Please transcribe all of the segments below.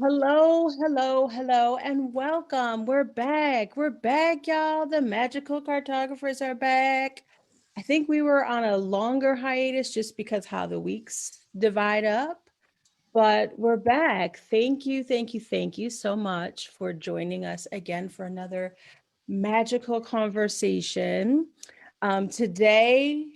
Hello, hello, hello, and welcome. We're back. We're back, y'all. The magical cartographers are back. I think we were on a longer hiatus just because how the weeks divide up, but we're back. Thank you, thank you, thank you so much for joining us again for another magical conversation. Today,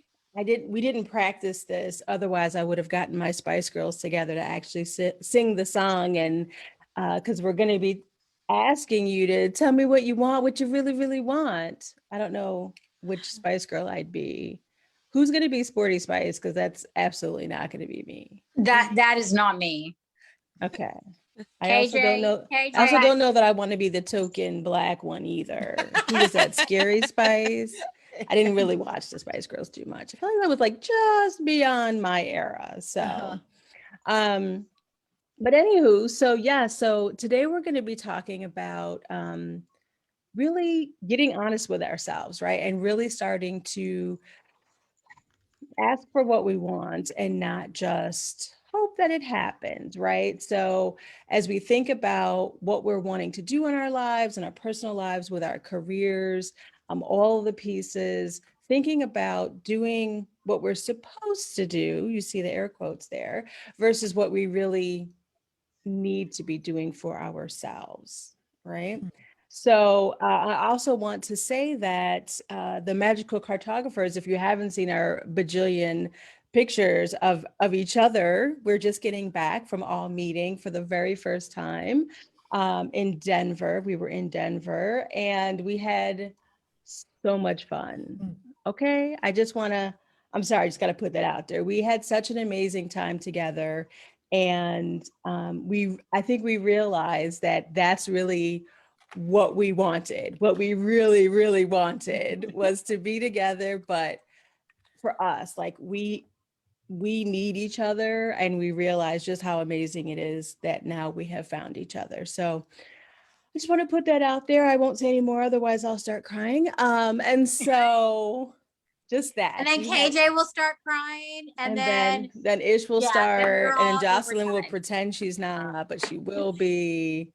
we didn't practice this. Otherwise, I would have gotten my Spice Girls together to actually sing the song. And because we're going to be asking you to tell me what you want, what you really, really want. I don't know which Spice Girl I'd be. Who's going to be Sporty Spice? Because that's absolutely not going to be me. That is not me. Okay. I also don't KJ, know. I also KJ. don't know that I want to be the token black one either. Who was that? Scary Spice? I didn't really watch the Spice Girls too much. I feel like that was like just beyond my era. So, um, but anywho, so today we're going to be talking about really getting honest with ourselves, right? And really starting to ask for what we want and not just hope that it happens, right? So, as we think about what we're wanting to do in our lives and our personal lives with our careers, all the pieces, thinking about doing what we're supposed to do, you see the air quotes there, versus what we really need to be doing for ourselves, right? So I also want to say that the magical cartographers, if you haven't seen our bajillion pictures of each other, we're just getting back from all meeting for the very first time in Denver. We were in Denver and we had so much fun. Okay, I'm sorry, I just got to put that out there. We had such an amazing time together, and I think we realized that that's really what we wanted. What we really, really wanted was to be together, but for us, like we need each other, and we realize just how amazing it is that now we have found each other. So I just want to put that out there. I won't say any more, otherwise I'll start crying. And so just that. And then KJ will start crying. And then Ish will then we're start, and then all Jocelyn will overtime. pretend she's not, but she will be.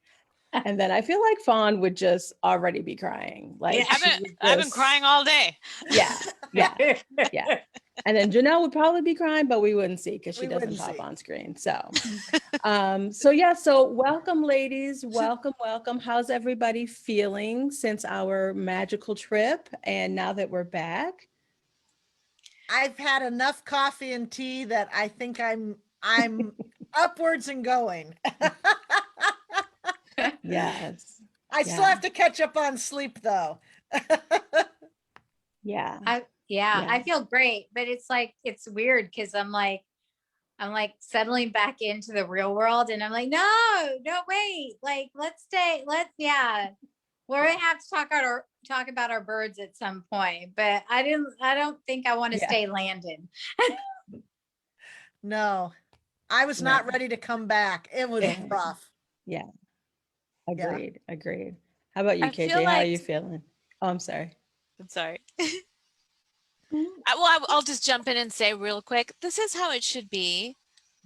And then I feel like Fawn would just already be crying. Like I've been crying all day. Yeah, yeah, yeah. And then Janelle would probably be crying, but we wouldn't see because she doesn't pop on screen. So, so welcome, ladies. Welcome, welcome. How's everybody feeling since our magical trip? And now that we're back, I've had enough coffee and tea that I think I'm upwards and going. yes. I still have to catch up on sleep though. Yeah. I feel great, but it's weird because I'm like settling back into the real world, and I'm like, no, wait, like let's stay, we're gonna have to talk about our birds at some point, but I don't think I want to stay landed. No, I was not ready to come back. It was rough. Yeah. Agreed. How about you, KJ? How are you feeling? Oh, I'm sorry. I'll just jump in and say real quick, this is how it should be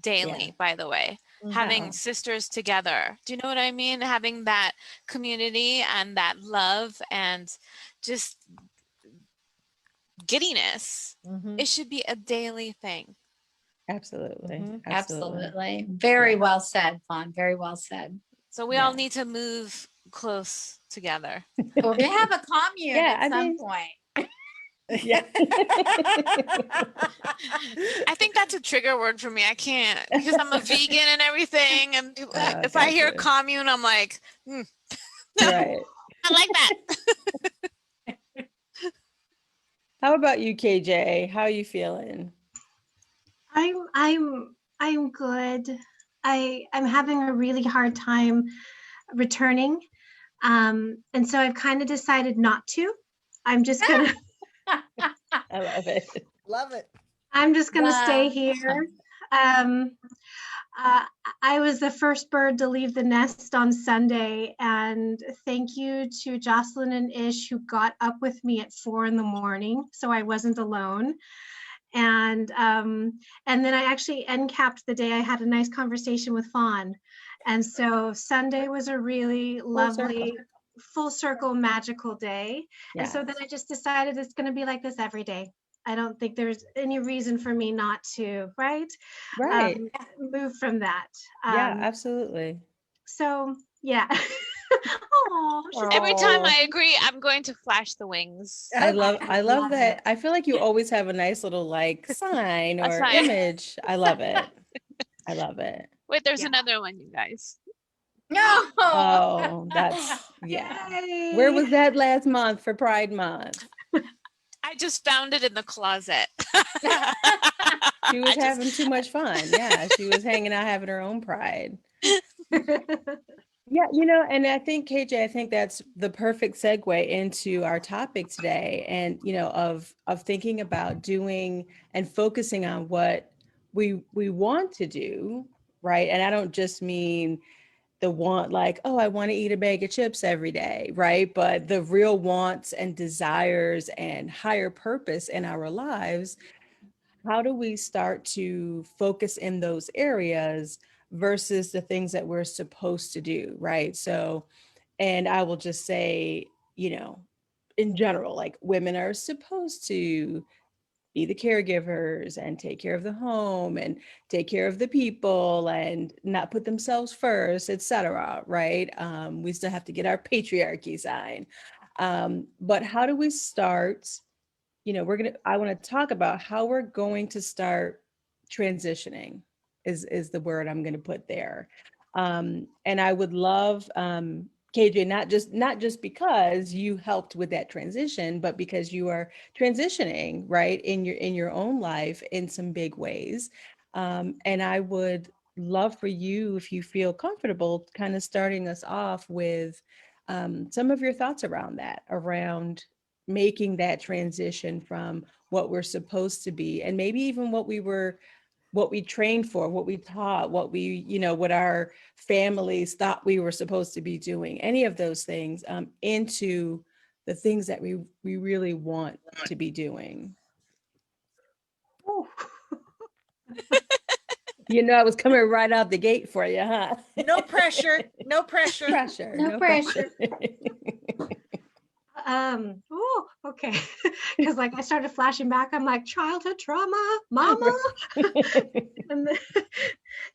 daily, by the way. Having sisters together. Do you know what I mean? Having that community and that love and just giddiness. It should be a daily thing. Absolutely. Very well said, Fawn. Very well said. So we all need to move close together. We're gonna have a commune at some point. Yeah. I think that's a trigger word for me. I can't, because I'm a vegan and everything. And if I hear commune, I'm like, no, right. I like that. How about you, KJ? How are you feeling? I'm good. I'm having a really hard time returning. And so I've kind of decided not to. I'm just gonna I love it. Love it. I'm just gonna stay here. I was the first bird to leave the nest on Sunday, and thank you to Jocelyn and Ish who got up with me at 4 a.m, so I wasn't alone. And then I actually end capped the day. I had a nice conversation with Fawn, And so Sunday was a really lovely, circle. full circle, magical day. And so then Yes. I just decided it's going to be like this every day. I don't think there's any reason for me not to, right? Right. Move from that. Yeah, absolutely. So yeah. Aw, she's Every time Oh. I agree, I'm going to flash the wings. I I love love that. it. I feel like you always have a nice little like sign A or sign. image. I love it. I love it. Wait, there's Yeah. another one, you guys. No. Oh, that's yeah. Where was that last month for Pride Month? I just found it in the closet. She was having too much fun. Yeah, she was hanging out having her own pride. Yeah, and I think KJ, I think that's the perfect segue into our topic today, and of thinking about doing and focusing on what we want to do, right? And I don't just mean the want like, oh, I want to eat a bag of chips every day, right? But the real wants and desires and higher purpose in our lives. How do we start to focus in those areas versus the things that we're supposed to do, right? So, and I will just say, in general, like women are supposed to be the caregivers and take care of the home and take care of the people and not put themselves first, etc. Right? We still have to get our patriarchy sign. But how do we start? I want to talk about how we're going to start transitioning is the word I'm going to put there. And I would love, KJ, not just because you helped with that transition, but because you are transitioning, right, in your own life in some big ways. And I would love for you, if you feel comfortable, kind of starting us off with some of your thoughts around that, around making that transition from what we're supposed to be, and maybe even what we trained for, what we taught, what our families thought we were supposed to be doing, any of those things, into the things that we really want to be doing. Ooh. I was coming right out the gate for you, huh? No pressure. No pressure. No pressure. Oh, okay. Because like I started flashing back, I'm like childhood trauma, mama,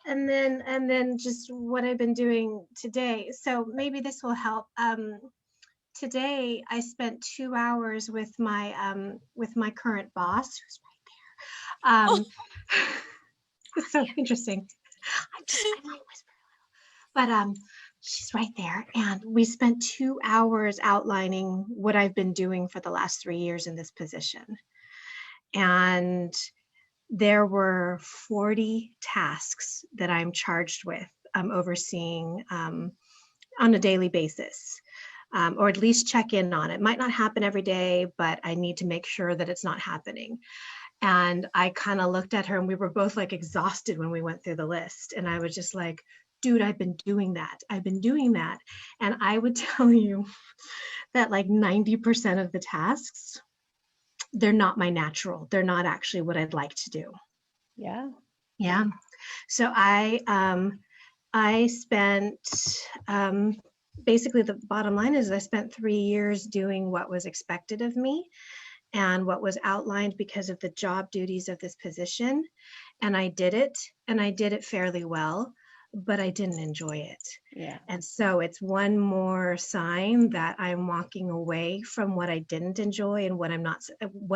and then, and then just what I've been doing today. So maybe this will help. Today I spent 2 hours with my current boss, who's right there. It's so interesting. I might whisper a little, but she's right there, and we spent 2 hours outlining what I've been doing for the last 3 years in this position. And there were 40 tasks that I'm charged with overseeing on a daily basis, or at least check in on it. Might not happen every day, but I need to make sure that it's not happening. And I kind of looked at her, and we were both like exhausted when we went through the list. And I was just like, dude, I've been doing that. I've been doing that. And I would tell you that like 90% of the tasks, they're not my natural. They're not actually what I'd like to do. Yeah. Yeah. So I spent, basically the bottom line is I spent 3 years doing what was expected of me and what was outlined because of the job duties of this position. And I did it fairly well, but I didn't enjoy it. Yeah. And so it's one more sign that I'm walking away from what I didn't enjoy and what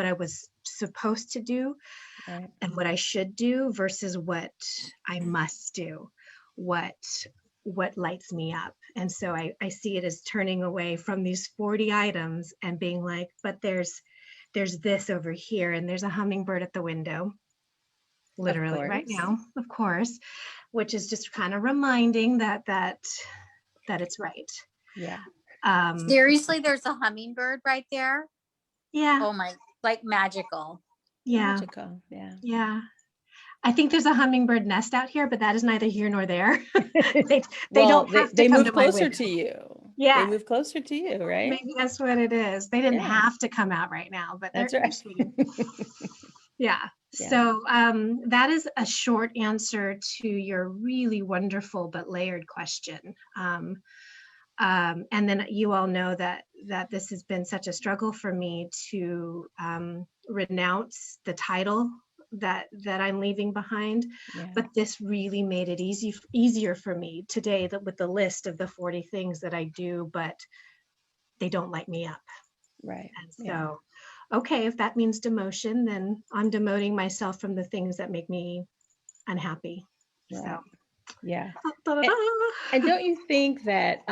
I was supposed to do, Right. and what I should do versus what I must do, what lights me up. And so I see it as turning away from these 40 items and being like, but there's this over here, and there's a hummingbird at the window, literally right now, of course, which is just kind of reminding that it's right. Yeah. Seriously, there's a hummingbird right there. Yeah. Oh my, like magical. Yeah. Magical. Yeah. Yeah. I think there's a hummingbird nest out here, but that is neither here nor there. they Well, don't have to they come move to my closer window. to you. Yeah. They move closer to you, right? Maybe that's what it is. They didn't Yeah. have to come out right now, but That's they're right. sweet. Yeah. So that is a short answer to your really wonderful but layered question. And then you all know that this has been such a struggle for me to renounce the title that I'm leaving behind. Yeah. But this really made it easier for me today, that with the list of the 40 things that I do, but they don't light me up. Right. And so, okay, if that means demotion, then I'm demoting myself from the things that make me unhappy. Right. So, Yeah. da-da-da. And don't you think that,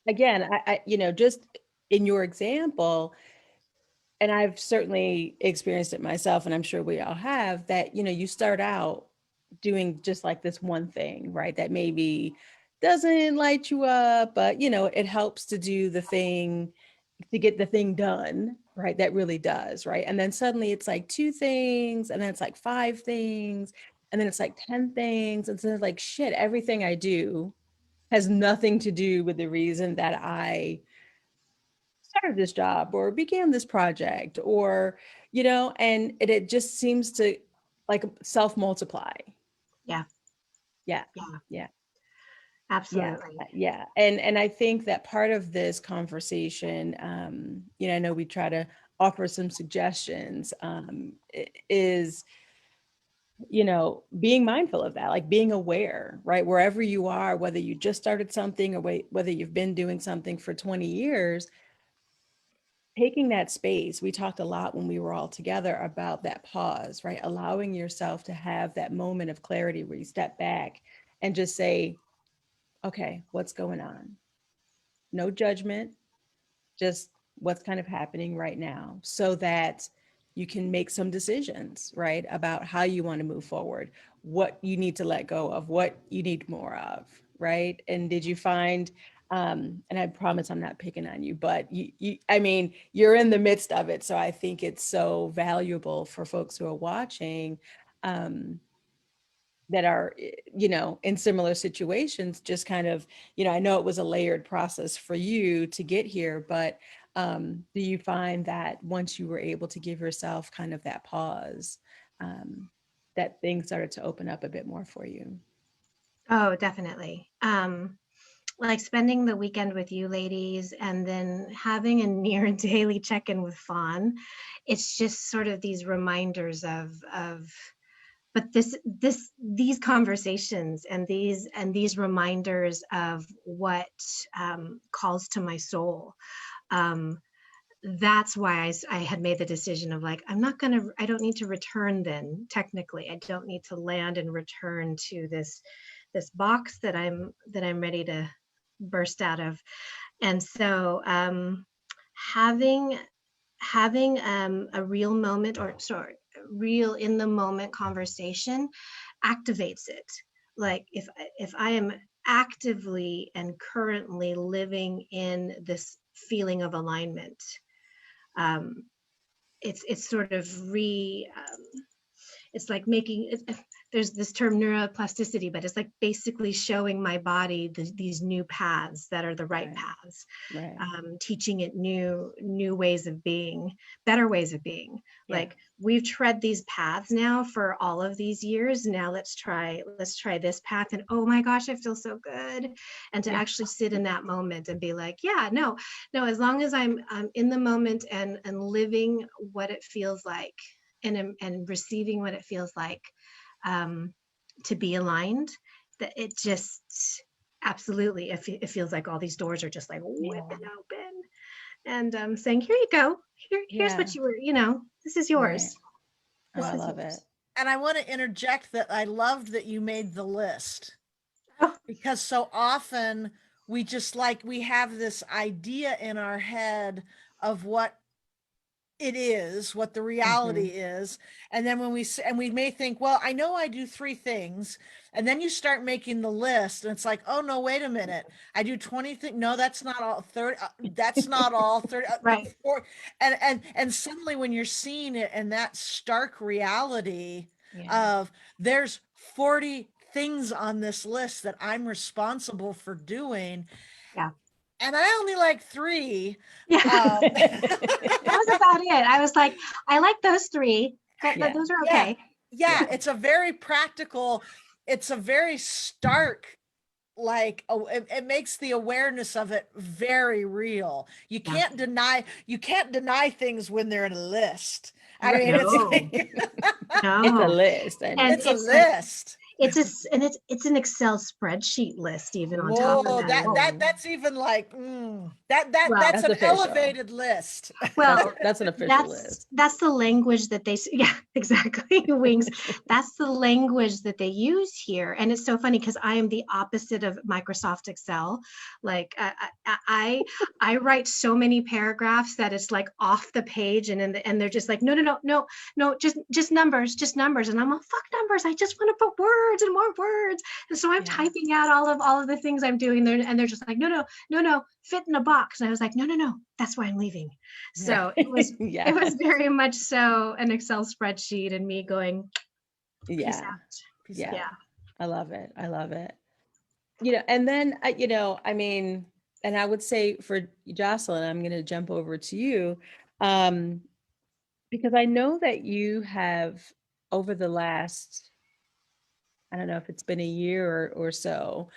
again, I, just in your example, and I've certainly experienced it myself, and I'm sure we all have, that, you start out doing just like this one thing, right? That maybe doesn't light you up, but, it helps to do the thing, to get the thing done, right? That really does, right? And then suddenly it's like 2 things, and then it's like 5 things, and then it's like 10 things. And so it's like, shit, everything I do has nothing to do with the reason that I started this job or began this project, or, and it just seems to like self-multiply. Yeah. Yeah. Yeah. Yeah. Absolutely. Yeah. And I think that part of this conversation, I know we try to offer some suggestions, is, being mindful of that, like being aware, right? Wherever you are, whether you just started something or whether you've been doing something for 20 years, taking that space. We talked a lot when we were all together about that pause, right? Allowing yourself to have that moment of clarity where you step back and just say, okay, what's going on? No judgment, just what's kind of happening right now, so that you can make some decisions, right, about how you want to move forward, what you need to let go of, what you need more of, right? And did you find, and I promise I'm not picking on you, but I mean, you're in the midst of it. So I think it's so valuable for folks who are watching, that are, in similar situations, just kind of, I know it was a layered process for you to get here, but do you find that once you were able to give yourself kind of that pause, that things started to open up a bit more for you? Oh, definitely. Like spending the weekend with you ladies and then having a near daily check-in with Fawn. It's just sort of these reminders of but these conversations and these reminders of what calls to my soul. That's why I had made the decision of like, I don't need to return then. Technically, I don't need to land and return to this box that I'm ready to burst out of. And so having a real moment, or sorry, real in the moment conversation activates it. Like if I am actively and currently living in this feeling of alignment, it's sort of it's like making there's this term neuroplasticity, but it's like basically showing my body these new paths that are the right paths, Right. teaching it new ways of being, better ways of being. Like we've tread these paths now for all of these years. Now let's try this path, and oh my gosh, I feel so good. And to actually sit in that moment and be like, yeah, no, as long as I'm in the moment and living what it feels like, and receiving what it feels like, to be aligned, that it just absolutely, it feels like all these doors are just like whipping open and saying, here you go, here's what you were, this is yours. Right. I love it. And I want to interject that I loved that you made the list, Oh. because so often we just we have this idea in our head of what it is, what the reality is. And then when we may think, well, I know I do 3 things. And then you start making the list and it's like, oh no, wait a minute. I do 20 things. No, that's not all 30. That's not all 30. Right. And suddenly when you're seeing it in that stark reality of there's 40 things on this list that I'm responsible for doing. Yeah. and I only like 3. Yeah. Um, That was about it. I was like, I like those 3. Yeah. Those are yeah, okay. yeah, it's a very practical, it's a very stark, like it makes the awareness of it very real. You Yeah. can't deny things when they're in a list. I Right. mean, it's No. like, It's a No. list. And And it's a list. it's an Excel spreadsheet list even on top of Whoa, that. Whoa. that's even like Well, that's that's an official. elevated list. well, That's an official list. that's the language that yeah, exactly. Wings. That's the language that they use here. And it's so funny because I am the opposite of Microsoft Excel. Like I write so many paragraphs that it's like off the page, and and they're just like, no, just numbers. And I'm like, fuck numbers. I just want to put words and more words. And so I'm typing out all of the things I'm doing there, and they're just like, no, fit in a box. And I was like, no, that's why I'm leaving. So it was very much so an Excel spreadsheet and me going, peace out. Yeah. I love it. I love it. And then, I mean, and I would say for Jocelyn, I'm going to jump over to you, because I know that you have, over the last, I don't know if it's been a year or so,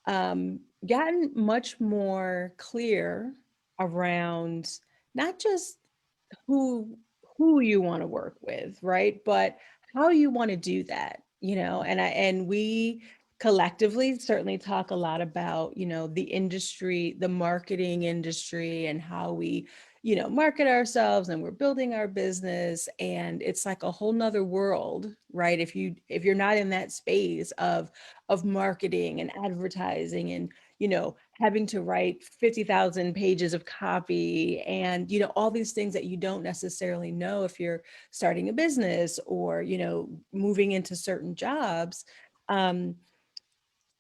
gotten much more clear around not just who you want to work with, right? But how you want to do that, and we collectively certainly talk a lot about, the industry, the marketing industry, and how we, market ourselves, and we're building our business, and it's like a whole nother world, right? If you're not in that space of marketing and advertising, and having to write 50,000 pages of copy, and all these things that you don't necessarily know if you're starting a business, or moving into certain jobs,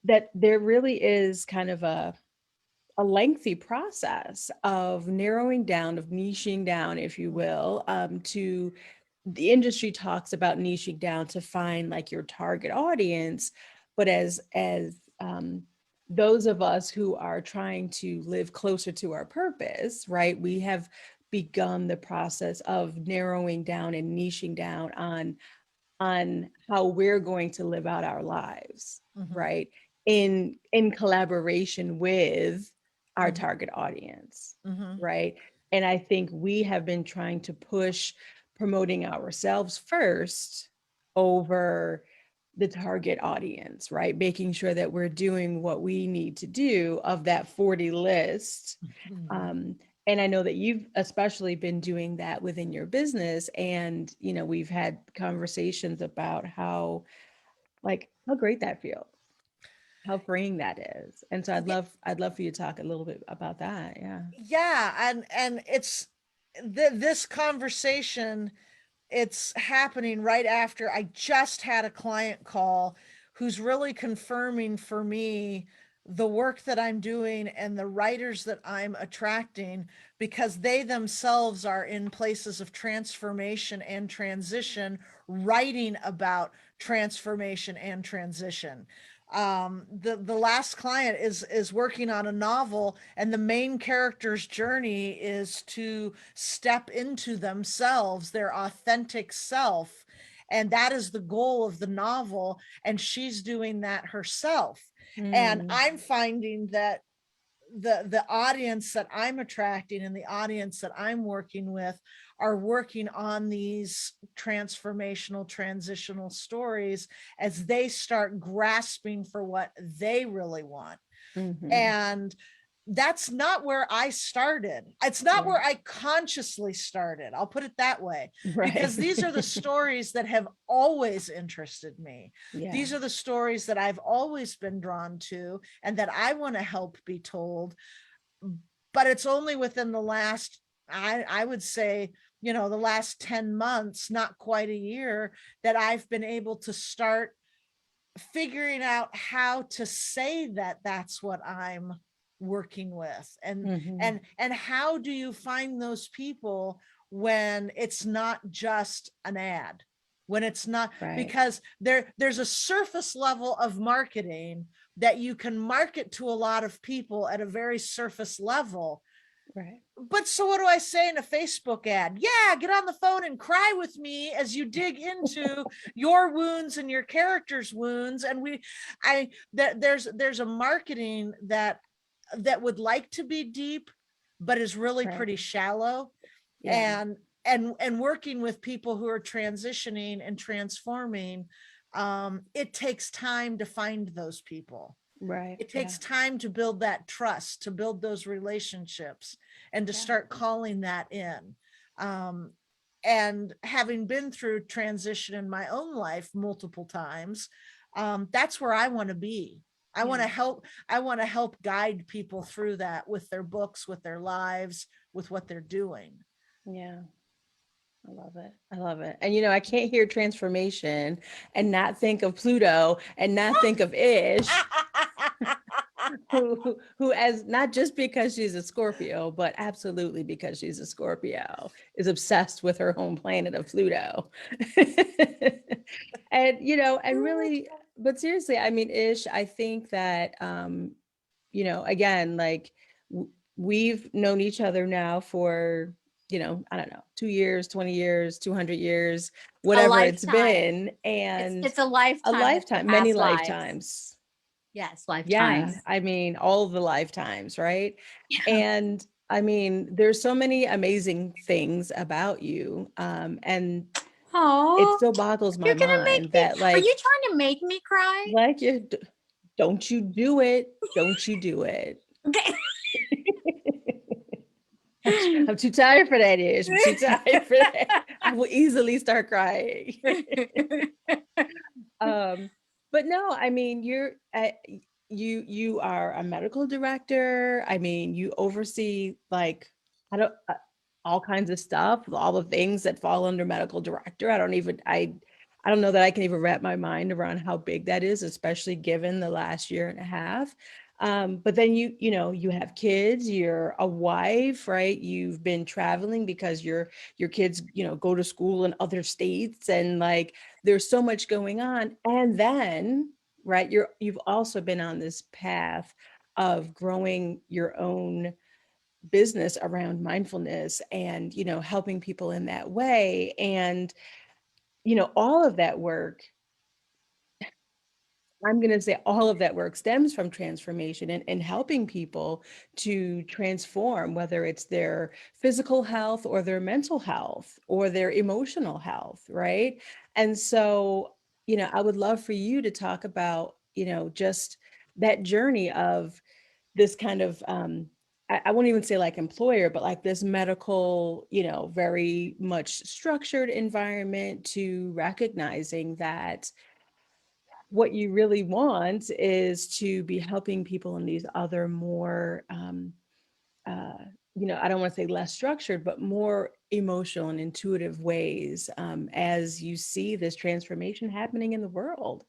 that there really is kind of a lengthy process of narrowing down, of niching down, if you will, to the industry talks about niching down to find like your target audience. But as those of us who are trying to live closer to our purpose, right, we have begun the process of narrowing down and niching down on how we're going to live out our lives, right, in collaboration with our target audience, right? And I think we have been trying to push promoting ourselves first over the target audience, right? Making sure that we're doing what we need to do of that 40 list. And I know that you've especially been doing that within your business. And, we've had conversations about how great that feels, how freeing that is. And so I'd love for you to talk a little bit about that. Yeah. Yeah. And it's this conversation, it's happening right after I just had a client call who's really confirming for me the work that I'm doing and the writers that I'm attracting, because they themselves are in places of transformation and transition, writing about transformation and transition. The last client is working on a novel, and the main character's journey is to step into themselves, their authentic self, and that is the goal of the novel, and she's doing that herself. And I'm finding that the audience that I'm attracting and the audience that I'm working with are working on these transformational, transitional stories as they start grasping for what they really want. And that's not where I started. It's not where I consciously started. I'll put it that way, because these are the stories that have always interested me. These are the stories that I've always been drawn to and that I want to help be told. But it's only within the last, I would say, the last 10 months, not quite a year, that I've been able to start figuring out how to say that that's what I'm working with, and how do you find those people when it's not just an ad, when it's not, because there's a surface level of marketing, that you can market to a lot of people at a very surface level. Right. But so what do I say in a Facebook ad? Yeah, get on the phone and cry with me as you dig into your wounds and your character's wounds. And there's a marketing that would like to be deep, but is really Right. pretty shallow. Yeah. And working with people who are transitioning and transforming, it takes time to find those people. Right. It takes time to build that trust, to build those relationships, and to Yeah. start calling that in. And having been through transition in my own life multiple times, that's where I want to be. I want to help guide people through that with their books, with their lives, with what they're doing. Yeah. I love it. I love it. And I can't hear transformation and not think of Pluto and not think of Ish, who as not just because she's a Scorpio, but absolutely because she's a Scorpio, is obsessed with her home planet of Pluto. And and really, but seriously, I mean, Ish, I think that again, like we've known each other now for I don't know, 2 years, 20 years, 200 years, whatever it's been. And it's a lifetime. a lifetime, many lifetimes. Yes, lifetimes. Yeah, I mean, all of the lifetimes, right? Yeah. And I mean, there's so many amazing things about you. And it still boggles my mind that, like, are you trying to make me cry? Like, don't you do it. Don't you do it. Okay. I'm too tired for that, Ish. I'm too tired for that. I will easily start crying. But no, I mean, you are a medical director. I mean, you oversee like all kinds of stuff, all the things that fall under medical director. I don't know that I can even wrap my mind around how big that is, especially given the last year and a half. But then you have kids, you're a wife, right? You've been traveling because your kids, go to school in other states, and like there's so much going on. And then, right, you've also been on this path of growing your own business around mindfulness and, helping people in that way. And, all of that work, I'm going to say all of that work stems from transformation and helping people to transform, whether it's their physical health or their mental health or their emotional health, right? And so, I would love for you to talk about, just that journey of this kind of, I won't even say like employer, but like this medical, very much structured environment, to recognizing that what you really want is to be helping people in these other more, I don't want to say less structured, but more emotional and intuitive ways, as you see this transformation happening in the world.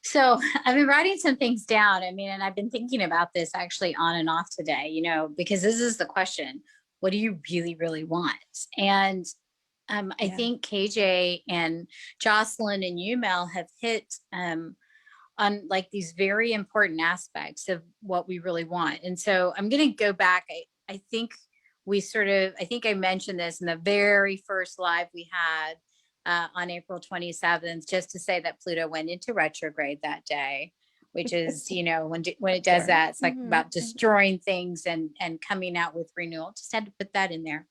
So I've been writing some things down. I mean, and I've been thinking about this actually on and off today, because this is the question: what do you really, really want? And I think KJ and Jocelyn and you, Mel, have hit on like these very important aspects of what we really want. And so I'm going to go back. I think I think I mentioned this in the very first live we had on April 27th, just to say that Pluto went into retrograde that day, which is, when it does that, it's like about destroying things and coming out with renewal. Just had to put that in there.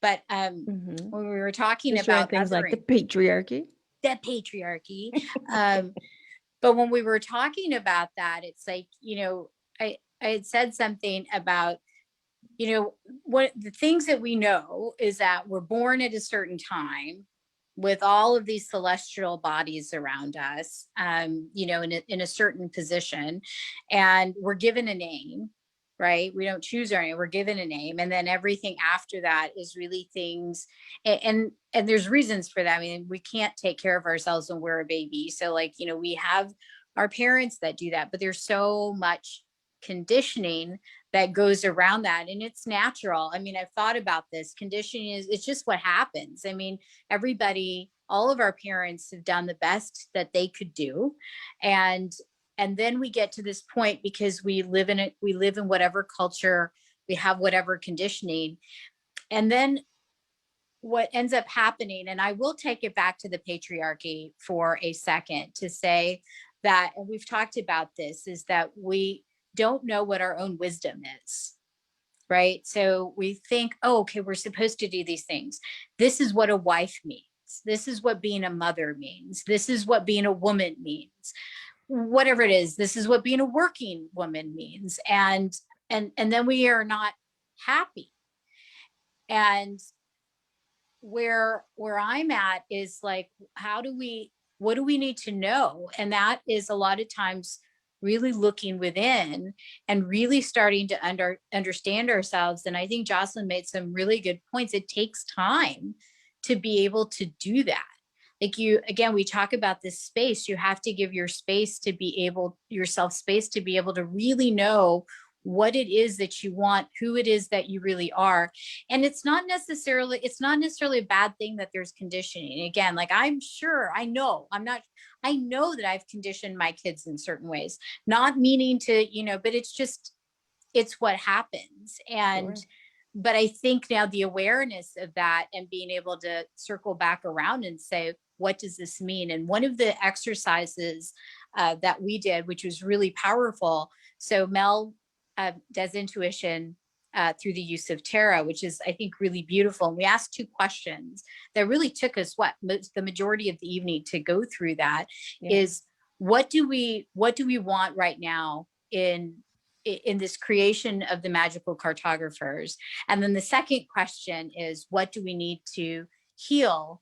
But when we were talking about things like the patriarchy, but when we were talking about that, it's like, I had said something about, what the things that we know is that we're born at a certain time with all of these celestial bodies around us, in a certain position, and we're given a name, right? We don't choose our name, we're given a name. And then everything after that is really things, and there's reasons for that. I mean, we can't take care of ourselves when we're a baby. So like, we have our parents that do that, but there's so much conditioning that goes around that, and it's natural. I mean, I've thought about this. Conditioning it's just what happens. I mean, everybody, all of our parents have done the best that they could do, and And then we get to this point because we live in it, we live in whatever culture, we have whatever conditioning. And then what ends up happening, and I will take it back to the patriarchy for a second to say that, and we've talked about this, is that we don't know what our own wisdom is, right? So we think, oh, okay, we're supposed to do these things. This is what a wife means. This is what being a mother means. This is what being a woman means. Whatever it is, this is what being a working woman means. And then we are not happy. And where I'm at is like, what do we need to know? And that is a lot of times really looking within and really starting to understand ourselves. And I think Jocelyn made some really good points. It takes time to be able to do that. Like again, we talk about this space. You have to give yourself space to be able to really know what it is that you want, who it is that you really are. And it's not necessarily a bad thing that there's conditioning. Again, like I know that I've conditioned my kids in certain ways, not meaning to, but it's what happens. And Sure. But I think now the awareness of that and being able to circle back around and say, what does this mean? And one of the exercises that we did, which was really powerful. So Mel does intuition through the use of tarot, which is, I think, really beautiful. And we asked 2 questions that really took us the majority of the evening to go through that. Yeah. Is what do we want right now in this creation of the magical cartographers? And then the second question is, what do we need to heal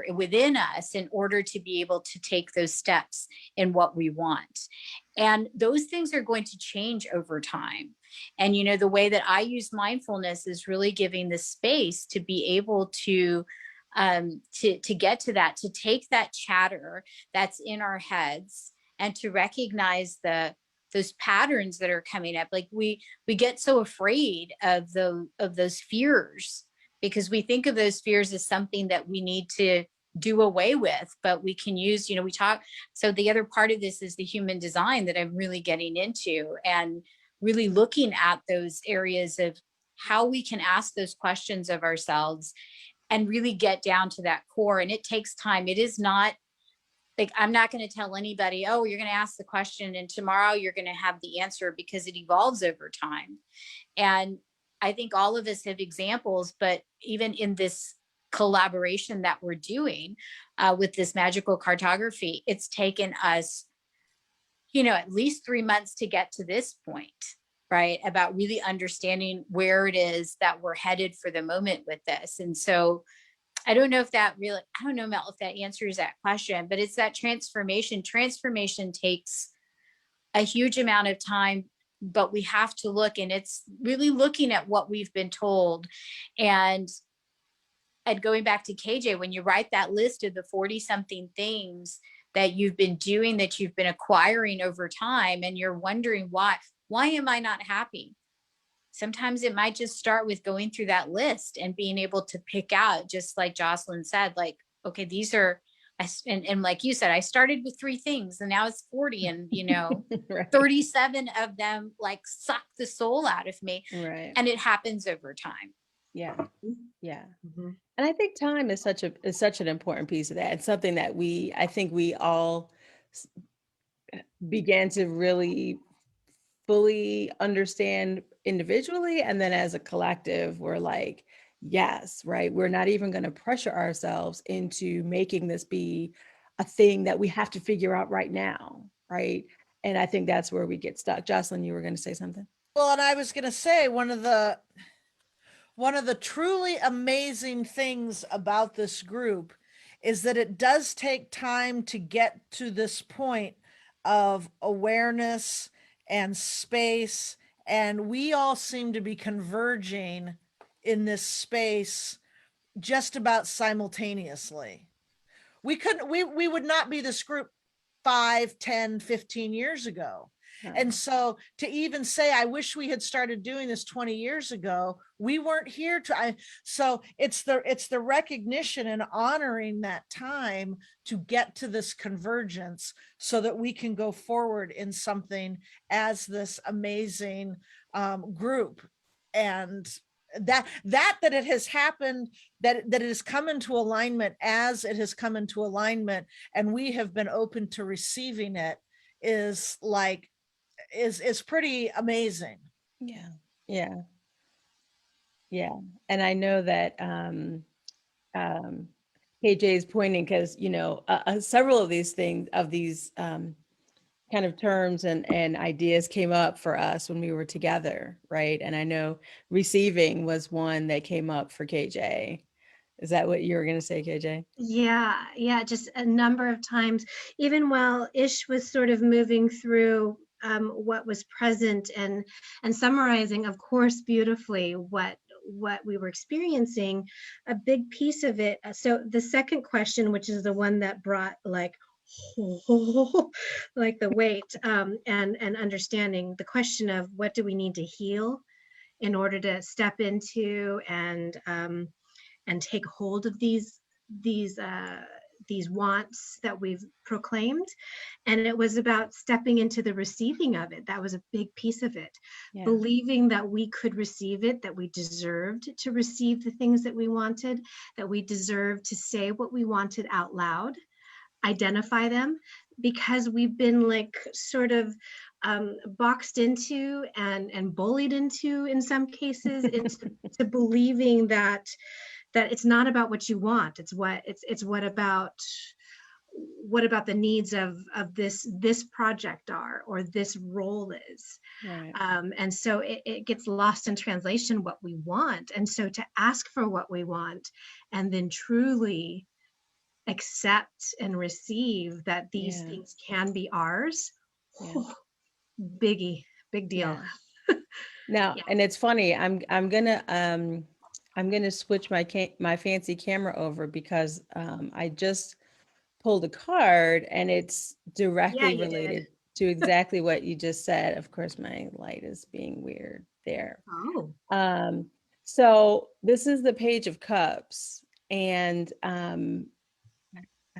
within us in order to be able to take those steps in what we want? And those things are going to change over time. And the way that I use mindfulness is really giving the space to be able to get to that, to take that chatter that's in our heads and to recognize those patterns that are coming up. Like we get so afraid of those fears because we think of those fears as something that we need to do away with, but we can use, we talk. So the other part of this is the human design that I'm really getting into, and really looking at those areas of how we can ask those questions of ourselves and really get down to that core. And it takes time. It is not like, I'm not going to tell anybody, oh, you're going to ask the question and tomorrow you're going to have the answer, because it evolves over time. And I think all of us have examples, but even in this collaboration that we're doing with this magical cartography, it's taken us, at least 3 months to get to this point, right? About really understanding where it is that we're headed for the moment with this. And so I don't know, Mel, if that answers that question, but it's that transformation. Transformation takes a huge amount of time, but we have to look, and it's really looking at what we've been told. And going back to KJ, when you write that list of the 40 something things that you've been doing, that you've been acquiring over time, and you're wondering why am I not happy? Sometimes it might just start with going through that list and being able to pick out, just like Jocelyn said, like, okay, these are, and like you said, I started with 3 things and now it's 40, and Right. 37 of them like suck the soul out of me. Right. And it happens over time. Yeah. Yeah. And I think time is such an important piece of that. It's something that I think we all began to really fully understand individually. And then as a collective, we're like, yes, right. We're not even going to pressure ourselves into making this be a thing that we have to figure out right now. Right. And I think that's where we get stuck. Jocelyn, you were going to say something? Well, and I was going to say one of the truly amazing things about this group is that it does take time to get to this point of awareness and space. And we all seem to be converging in this space just about simultaneously. We would not be this group 5, 10, 15 years ago. And so to even say, I wish we had started doing this 20 years ago, we weren't here to, so it's the recognition and honoring that time to get to this convergence so that we can go forward in something as this amazing group. And that it has happened, that it has come into alignment as it has come into alignment, and we have been open to receiving it, is like, is pretty amazing. Yeah. Yeah. Yeah. And I know that KJ is pointing because, you know, several of these things, of these kind of terms and ideas came up for us when we were together, right? And I know receiving was one that came up for KJ. Is that what you were going to say, KJ? Yeah, just a number of times, even while Ish was sort of moving through what was present and summarizing, of course, beautifully what we were experiencing. A big piece of it. So the second question, which is the one that brought like like the weight and understanding the question of what do we need to heal in order to step into and take hold of these wants that we've proclaimed. And it was about stepping into the receiving of it. That was a big piece of it. Yeah. Believing that we could receive it, that we deserved to receive the things that we wanted, that we deserved to say what we wanted out loud, identify them, because we've been like sort of boxed into and bullied into, in some cases, into believing that it's not about what you want. It's what about the needs of this project are, or this role is. Right. And so it gets lost in translation what we want. And so to ask for what we want and then truly accept and receive that these things can be ours. Whew, big deal. Now, and it's funny, I'm gonna switch my fancy camera over because I just pulled a card and it's directly related to exactly what you just said. Of course, my light is being weird there. Oh. So this is the Page of Cups, and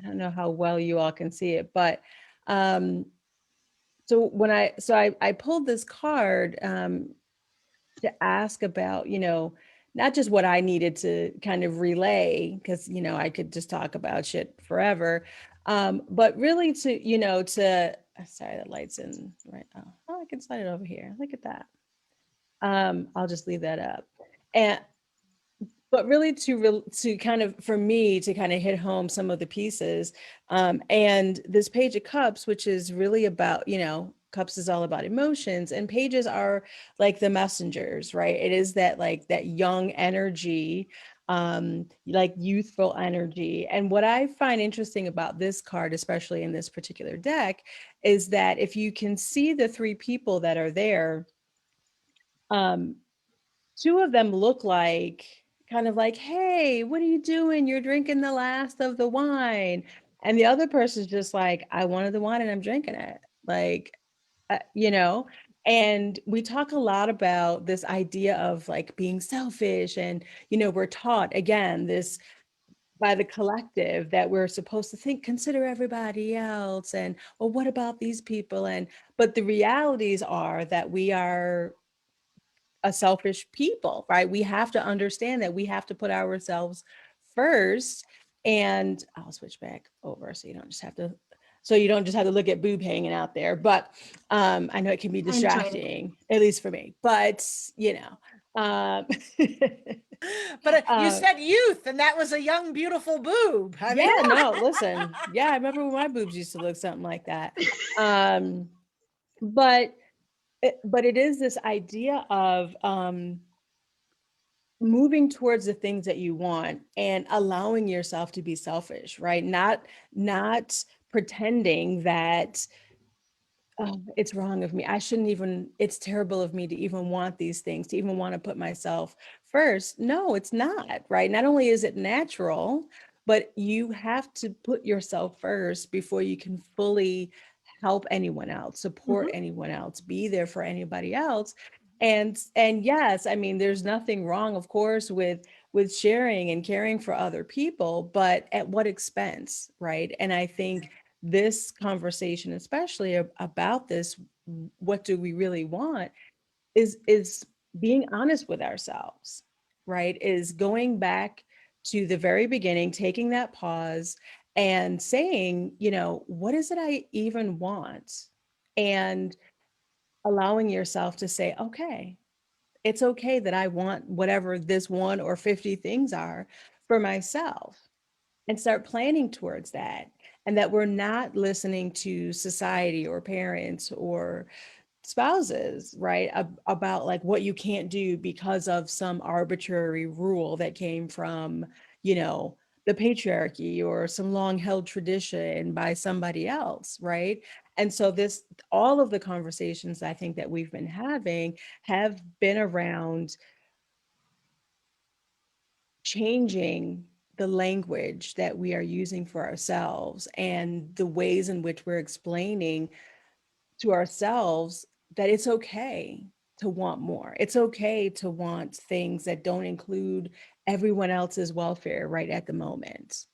I don't know how well you all can see it, but so I pulled this card to ask about, you know, not just what I needed to kind of relay, because, you know, I could just talk about shit forever, but really to, you know, to, sorry, that light's in right now. Oh, I can slide it over here. Look at that. I'll just leave that up. But really to kind of, for me, to kind of hit home some of the pieces. And this Page of Cups, which is really about, you know, Cups is all about emotions, and pages are like the messengers, right? It is that, like, that young energy, like youthful energy. And what I find interesting about this card, especially in this particular deck, is that if you can see the three people that are there, two of them look like kind of like, hey, what are you doing? You're drinking the last of the wine. And the other person's just like, I wanted the wine and I'm drinking it. Like, you know, and we talk a lot about this idea of like being selfish. And, you know, we're taught, again, this by the collective, that we're supposed to consider everybody else. And, well, what about these people? But the realities are that we are a selfish people, right? We have to understand that we have to put ourselves first. And I'll switch back over so you don't just have to look at boob hanging out there. But I know it can be distracting, at least for me. But, you know, but you said youth, and that was a young, beautiful boob. I mean, yeah, no, listen. Yeah, I remember when my boobs used to look something like that. But it is this idea of moving towards the things that you want and allowing yourself to be selfish, right? Not pretending that it's wrong of me. It's terrible of me to even want these things, to even want to put myself first. No, it's not, right? Not only is it natural, but you have to put yourself first before you can fully help anyone else, support anyone else, be there for anybody else. And yes, I mean, there's nothing wrong, of course, with sharing and caring for other people, but at what expense, right? And I think this conversation, especially about this, what do we really want, is being honest with ourselves, right? Is going back to the very beginning, taking that pause and saying, you know, what is it I even want? And allowing yourself to say, okay, it's okay that I want whatever this one or 50 things are for myself, and start planning towards that. And that we're not listening to society or parents or spouses, right? About like what you can't do because of some arbitrary rule that came from, you know, the patriarchy or some long held tradition by somebody else, right? And so this, all of the conversations I think that we've been having have been around changing the language that we are using for ourselves and the ways in which we're explaining to ourselves that it's okay to want more. It's okay to want things that don't include everyone else's welfare right at the moment,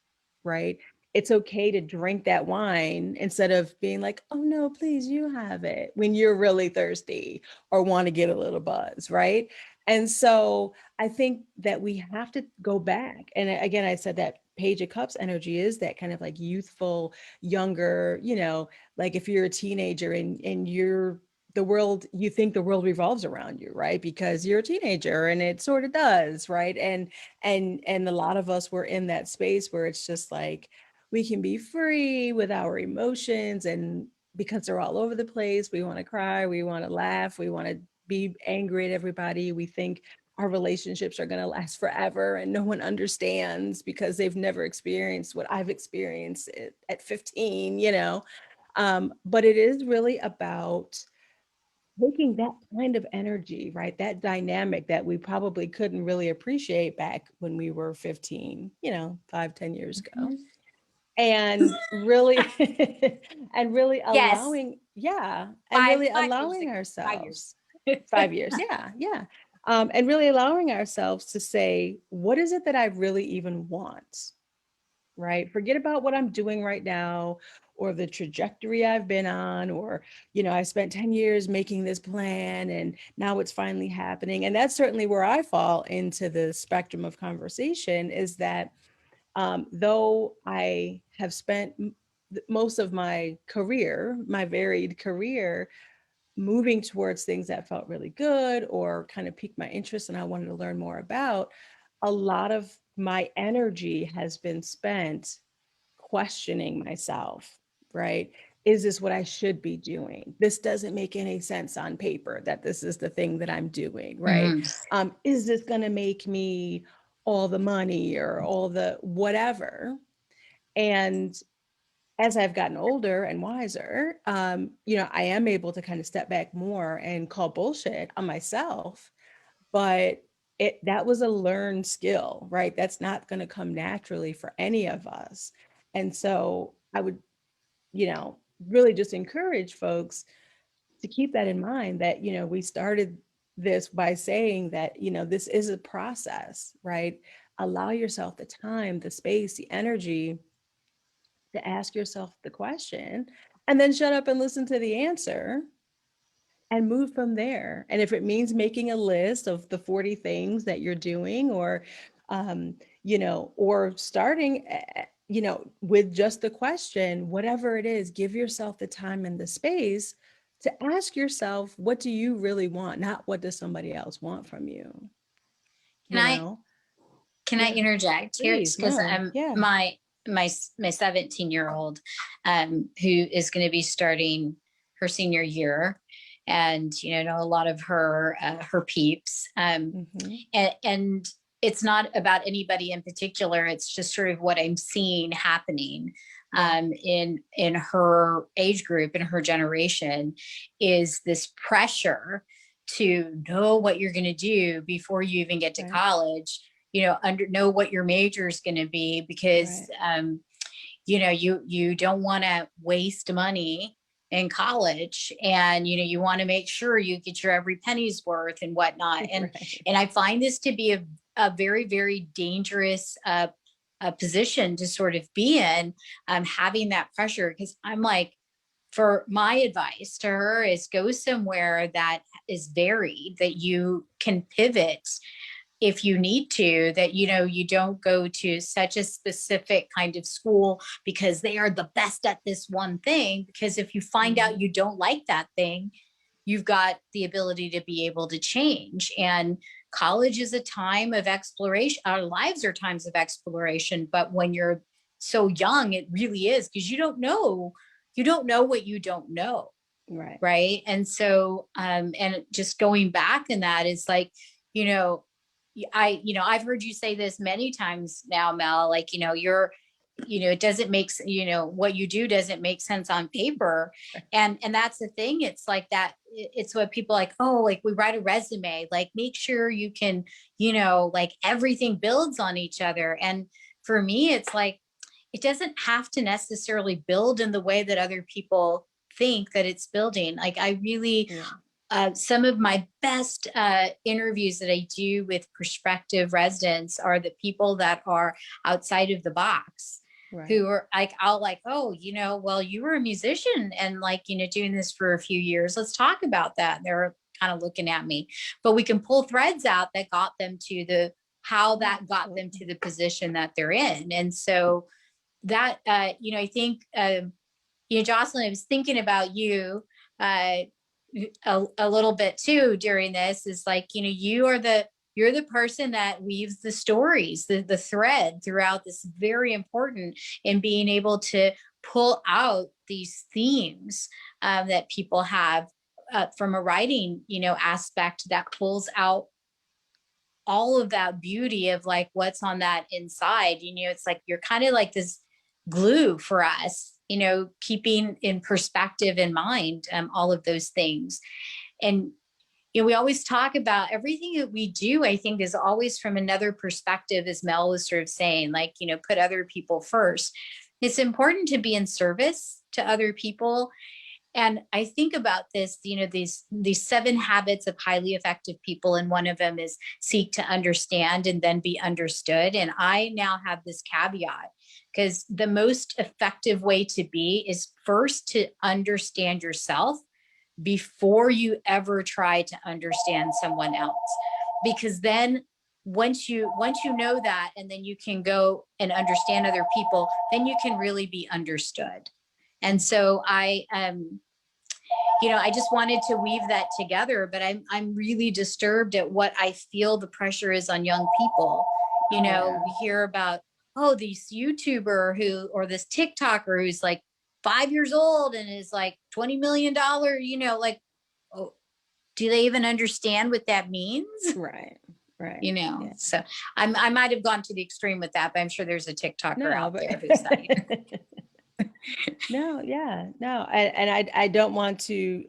right? It's okay to drink that wine instead of being like, oh no, please, you have it, when you're really thirsty or want to get a little buzz, right? And so I think that we have to go back. And again, I said that Page of Cups energy is that kind of like youthful, younger, you know, like if you're a teenager and you're the world, you think the world revolves around you, right? Because you're a teenager and it sort of does, right? And a lot of us were in that space where it's just like we can be free with our emotions, and because they're all over the place, we want to cry, we want to laugh, we want to be angry at everybody. We think our relationships are going to last forever and no one understands because they've never experienced what I've experienced at 15, you know. But it is really about taking that kind of energy, right? That dynamic that we probably couldn't really appreciate back when we were 15, you know, 5, 10 years ago. And really, and really Yes. allowing, yeah, and really allowing 5 years. ourselves, 5 years, yeah, yeah. And really allowing ourselves to say, what is it that I really even want? Right? Forget about what I'm doing right now or the trajectory I've been on, or, you know, I spent 10 years making this plan and now it's finally happening. And that's certainly where I fall into the spectrum of conversation, is that though I have spent most of my career, my varied career, moving towards things that felt really good or kind of piqued my interest and I wanted to learn more about, a lot of my energy has been spent questioning myself, right? Is this what I should be doing? This doesn't make any sense on paper that this is the thing that I'm doing, right? Is this going to make me all the money or all the whatever? And as I've gotten older and wiser, you know, I am able to kind of step back more and call bullshit on myself. But that was a learned skill, right? That's not going to come naturally for any of us. And so I would, you know, really just encourage folks to keep that in mind, that, you know, we started this by saying that, you know, this is a process, right? Allow yourself the time, the space, the energy to ask yourself the question, and then shut up and listen to the answer and move from there. And if it means making a list of the 40 things that you're doing, or, you know, or starting, you know, with just the question, whatever it is, give yourself the time and the space to ask yourself, what do you really want? Not what does somebody else want from you, Can you I know? can I Yeah, interject here? please. Because No, yeah. my 17-year-old who is going to be starting her senior year, and you know a lot of her peeps, and it's not about anybody in particular. It's just sort of what I'm seeing happening in her age group, in her generation, is this pressure to know what you're going to do before you even get to Right. college. know what your major is going to be, because, you don't want to waste money in college, and, you want to make sure you get your every penny's worth and whatnot. And I find this to be a very, very dangerous, position to sort of be in, having that pressure. Because I'm like, for my advice to her is go somewhere that is varied, that you can pivot if you need to, that, you don't go to such a specific kind of school because they are the best at this one thing. Because if you find out you don't like that thing, you've got the ability to be able to change. And college is a time of exploration. Our lives are times of exploration, but when you're so young, it really is, because you don't know what you don't know. Right. And so, and just going back in that is like, I've heard you say this many times now, Mel, like, it doesn't make, what you do doesn't make sense on paper. And that's the thing. It's like that. It's what people like, oh, like we write a resume, like make sure you can, like everything builds on each other. And for me, it's like, it doesn't have to necessarily build in the way that other people think that it's building. Like I really, some of my best interviews that I do with prospective residents are the people that are outside of the box, who are like, I'll like, oh, well, you were a musician and like, doing this for a few years. Let's talk about that. They're kind of looking at me, but we can pull threads out that got them to how that got them to the position that they're in. And so that, I think, Jocelyn, I was thinking about you a little bit too during this, is like, you're the person that weaves the stories, the thread throughout this, very important in being able to pull out these themes that people have from a writing, aspect that pulls out all of that beauty of like what's on that inside. It's like you're kind of like this glue for us, keeping in perspective in mind all of those things. And we always talk about everything that we do, I think, is always from another perspective, as Mel was sort of saying, like, put other people first. It's important to be in service to other people. And I think about this, these 7 habits of highly effective people. And one of them is seek to understand and then be understood. And I now have this caveat, because the most effective way to be is first to understand yourself before you ever try to understand someone else. Because then once you know that, and then you can go and understand other people, then you can really be understood. And so I just wanted to weave that together, but I'm really disturbed at what I feel the pressure is on young people. We hear about, oh, this YouTuber or this TikToker who's like 5 years old and is like $20 million, like, oh, do they even understand what that means? Right. So I might have gone to the extreme with that, but I'm sure there's a TikToker out there who's that. No, and I don't want to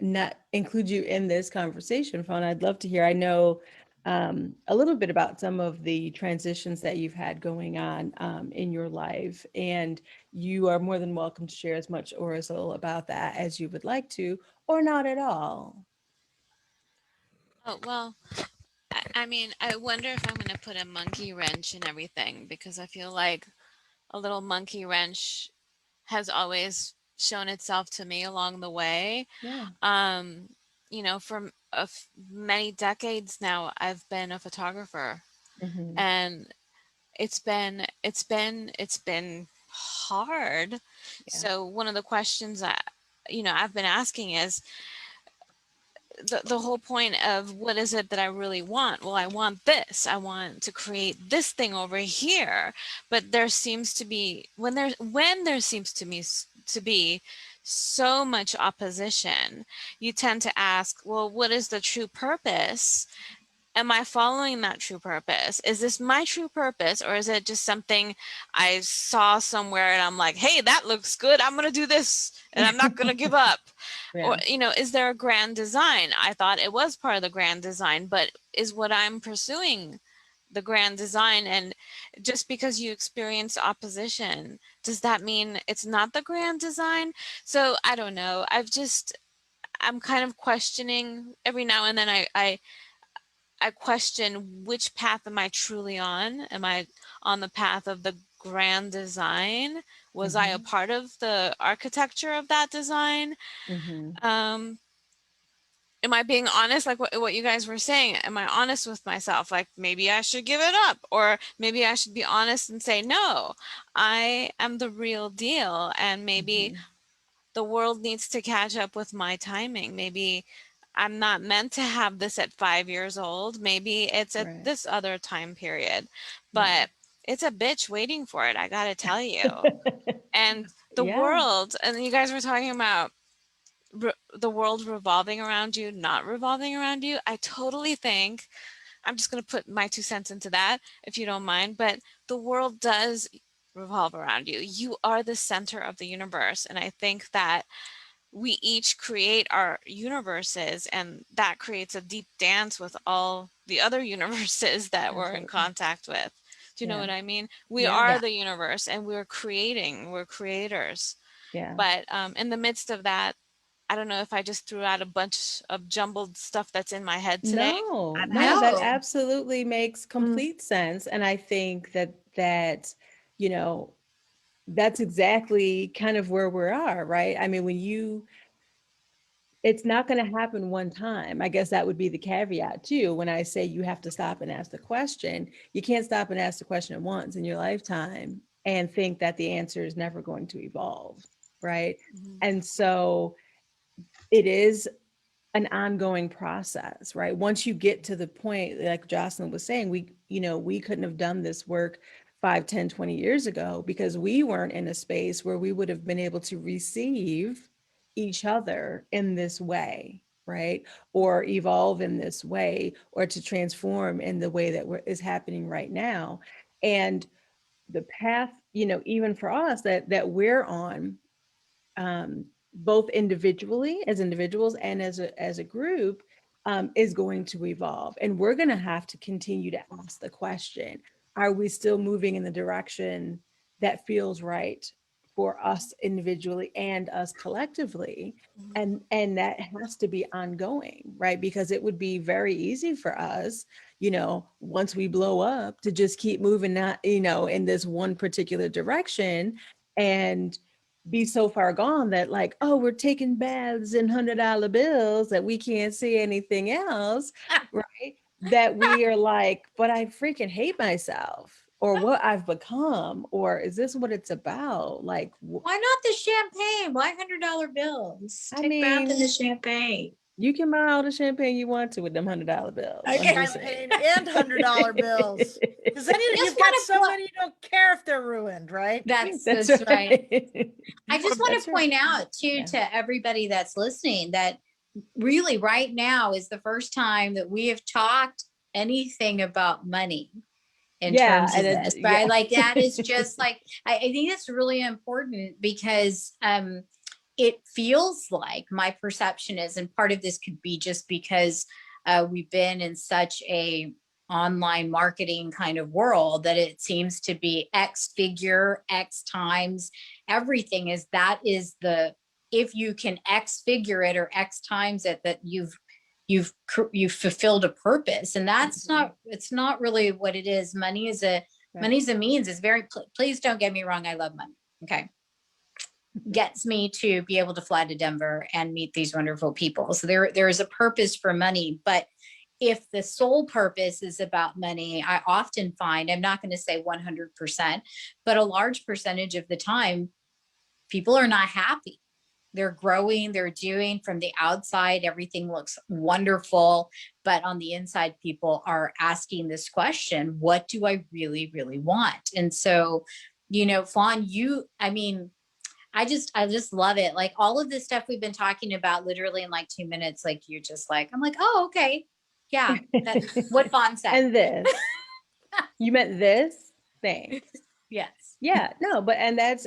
not include you in this conversation, Fawn. I'd love to hear. I know a little bit about some of the transitions that you've had going on in your life, and you are more than welcome to share as much or as little about that as you would like to, or not at all. Oh, well, I mean, I wonder if I'm going to put a monkey wrench in everything, because I feel like a little monkey wrench has always shown itself to me along the way. For many decades now, I've been a photographer, and it's been hard. So one of the questions that I've been asking is, the whole point of what is it that I really want? Well, I want this. I want to create this thing over here. But there seems to be, when there seems to me to be so much opposition, you tend to ask, well, what is the true purpose? Am I following that true purpose? Is this my true purpose, or is it just something I saw somewhere and I'm like, hey, that looks good, I'm going to do this and I'm not going to give up? Or, is there a grand design? I thought it was part of the grand design, but is what I'm pursuing the grand design. And just because you experience opposition, does that mean it's not the grand design? So I don't know. I'm kind of questioning every now and then. I question, which path am I truly on? Am I on the path of the grand design? Was I a part of the architecture of that design? Am I being honest, like what you guys were saying? Am I honest with myself? Like, maybe I should give it up, or maybe I should be honest and say, no, I am the real deal. And maybe the world needs to catch up with my timing. Maybe I'm not meant to have this at 5 years old. Maybe it's at this other time period, but it's a bitch waiting for it, I gotta tell you. And the world, and you guys were talking about the world revolving around you, not revolving around you. I totally think, I'm just going to put my 2 cents into that, if you don't mind, but the world does revolve around you. You are the center of the universe. And I think that we each create our universes, and that creates a deep dance with all the other universes that we're in contact with. Do you know what I mean? We are the universe, and we're creators. But in the midst of that, I don't know if I just threw out a bunch of jumbled stuff that's in my head today. No, that absolutely makes complete sense. And I think that, you know, that's exactly kind of where we are, right? I mean, it's not going to happen one time. I guess that would be the caveat too. When I say you have to stop and ask the question, you can't stop and ask the question once in your lifetime and think that the answer is never going to evolve, right? And so it is an ongoing process, right? Once you get to the point, like Jocelyn was saying, we couldn't have done this work 5, 10, 20 years ago because we weren't in a space where we would have been able to receive each other in this way, right? Or evolve in this way, or to transform in the way that is happening right now. And the path, even for us that we're on, both individually as individuals and as a group, is going to evolve. And we're going to have to continue to ask the question, are we still moving in the direction that feels right for us individually and us collectively? And that has to be ongoing, right? Because it would be very easy for us, once we blow up, to just keep moving, not, in this one particular direction, and be so far gone that, like, oh, we're taking baths in $100 bills that we can't see anything else, right? That we are like, but I freaking hate myself, or what I've become, or is this what it's about? Like, why not the champagne? Why $100 bills? Take bath in the champagne. You can buy all the champagne you want to with them $100 bills. Champagne and $100 bills. Because then you've got so many you don't care if they're ruined, right? That's right. I just want to point out too, to everybody that's listening, that really right now is the first time that we have talked anything about money in terms of this, right? Like, that is just like, I think it's really important because it feels like, my perception is, and part of this could be just because we've been in such a online marketing kind of world, that it seems to be X figure, X times, everything is if you can X figure it or X times it, that you've fulfilled a purpose. And that's it's not really what it is. Money's a means. Is very, please don't get me wrong, I love money. Okay. Gets me to be able to fly to Denver and meet these wonderful people. So there is a purpose for money. But if the sole purpose is about money, I often find, I'm not going to say 100%, but a large percentage of the time, people are not happy. They're growing, they're doing, from the outside, everything looks wonderful. But on the inside, people are asking this question, what do I really, really want? And so, Fawn, I just love it. Like, all of this stuff we've been talking about literally in like 2 minutes, like, you're just like, I'm like, oh, okay. Yeah. That's what Fawn said. And this, you meant this? Thanks. Yes. Yeah, no, that's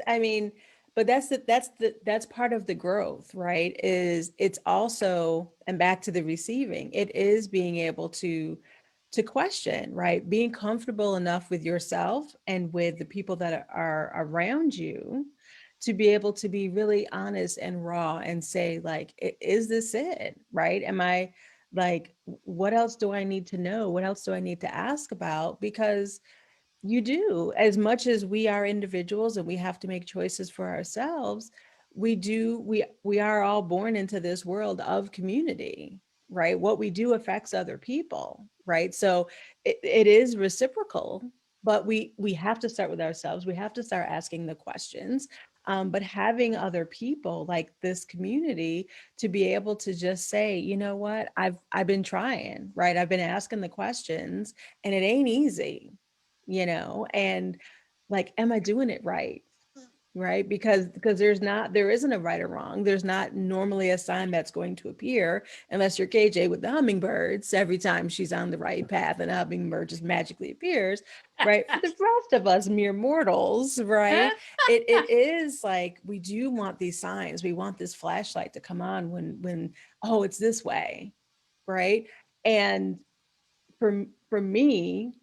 part of the growth, right? Is it's also, and back to the receiving, it is being able to to question, right? Being comfortable enough with yourself and with the people that are around you to be able to be really honest and raw and say, like, is this it? Right? Am I like, what else do I need to know? What else do I need to ask about? Because you do, as much as we are individuals and we have to make choices for ourselves, we are all born into this world of community, right? What we do affects other people, right? So it is reciprocal, but we have to start with ourselves. We have to start asking the questions. But having other people like this community to be able to just say, you know what, I've been trying, right? I've been asking the questions and it ain't easy, and like, am I doing it right? Right? Because there isn't a right or wrong. There's not normally a sign that's going to appear unless you're KJ with the hummingbirds. Every time she's on the right path, and a hummingbird just magically appears. Right? For the rest of us mere mortals, right? It is like, we do want these signs. We want this flashlight to come on when oh, it's this way, right? And for me,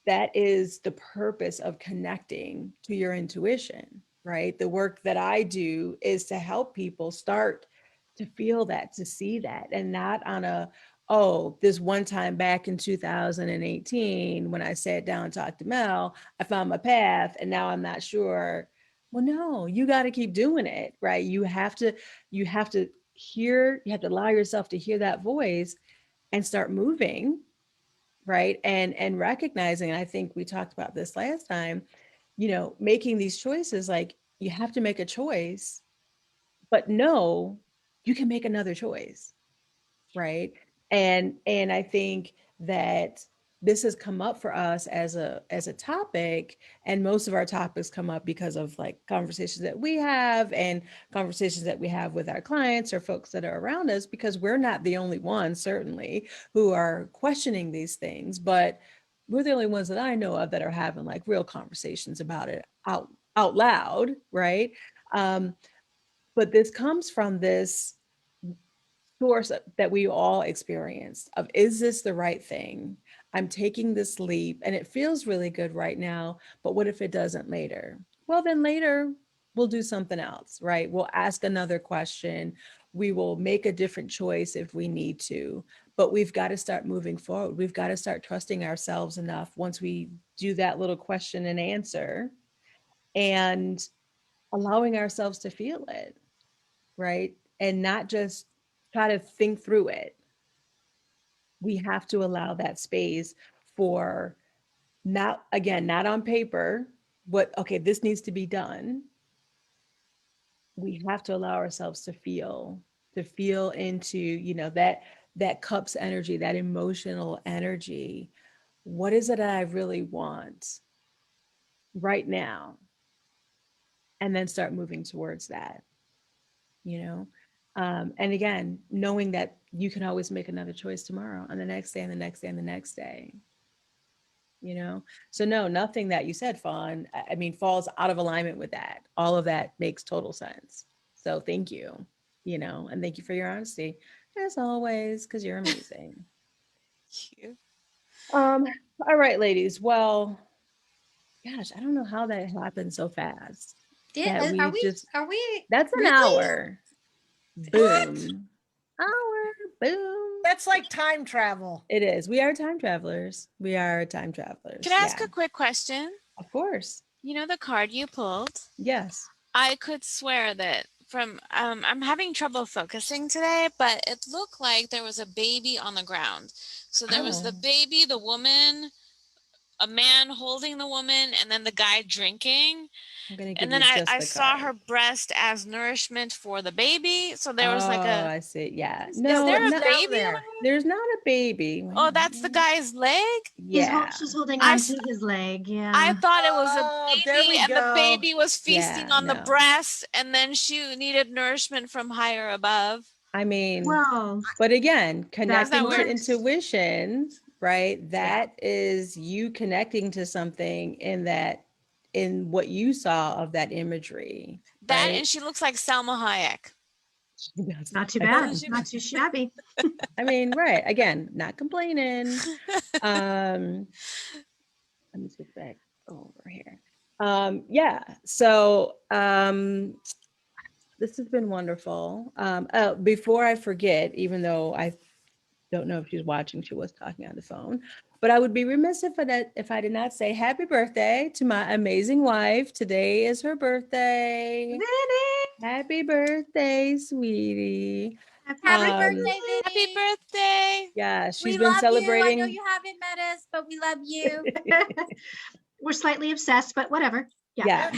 that is the purpose of connecting to your intuition, right? The work that I do is to help people start to feel that, to see that, and not on oh, this one time back in 2018, when I sat down and talked to Mel, I found my path and now I'm not sure. Well, no, you got to keep doing it, right? You have to you have to allow yourself to hear that voice and start moving, right? And recognizing, and I think we talked about this last time, making these choices, like, you have to make a choice, but no, you can make another choice, right? And I think that this has come up for us as a topic, and most of our topics come up because of like conversations that we have and conversations that we have with our clients or folks that are around us, because we're not the only ones, certainly, who are questioning these things, but we're the only ones that I know of that are having like real conversations about it out loud, right? um, but this comes from this source that we all experience of, is this the right thing? I'm taking this leap and it feels really good right now, but what if it doesn't later? Well, then later we'll do something else, right? We'll ask another question. We will make a different choice if we need to, but we've got to start moving forward. We've got to start trusting ourselves enough once we do that little question and answer, and allowing ourselves to feel it, right? And not just try to think through it. We have to allow that space for, not, again, not on paper, what, okay, this needs to be done. We have to allow ourselves to feel into, that cup's energy, that emotional energy. What is it that I really want right now? And then start moving towards that, you know? And again, knowing that you can always make another choice tomorrow, and the next day, and the next day, and the next day, So no, nothing that you said, Fawn, I mean, falls out of alignment with that. All of that makes total sense. So thank you, and thank you for your honesty, as always, because you're amazing. You. Um, all right, ladies. Well, gosh, I don't know how that happened so fast. That Are we we? just, Are we? that's an Really? hour. What? Boom. Hour. Boom. That's like time travel. It is. We are time travelers. We are time travelers. Can I ask Yeah, a quick question? of course. You know the card you pulled? Yes. I could swear that I'm having trouble focusing today, but it looked like there was a baby on the ground. So there was the Oh. baby, the woman, a man holding the woman, and then the guy drinking. I'm gonna give And then you just I the saw her card. breast as nourishment for the baby. So there was like Oh, a, I see. Yeah. is Yeah, No, there a what's not, down baby on there? her? there's not a baby. Wait a Oh, that's the minute. guy's leg? Yeah. She's holding I, on s- to his leg. I Yeah. thought it was a Oh, there baby we and the go. baby was feasting Yeah, on the no. breast and then she needed nourishment from higher above. I mean, Well, but again, that Is that connecting to weird? works. intuition, right? Yeah. That is you connecting to something in what you saw of that imagery, That right? and she looks like Salma Hayek. She does. Not too Again. bad. Not too shabby. I mean, right. Again, not complaining. Let me switch back over here. Yeah. So this has been wonderful. Before I forget, even though I don't know if she's watching, she was talking on the phone, but I would be remiss if I did not say happy birthday to my amazing wife. Today is her birthday. Vinny! Happy birthday, sweetie. Happy Um, birthday, Vinny. Happy birthday. Yeah, We she's been love celebrating. you. I know you haven't met us, but we love you. We're slightly obsessed, but whatever. Yeah.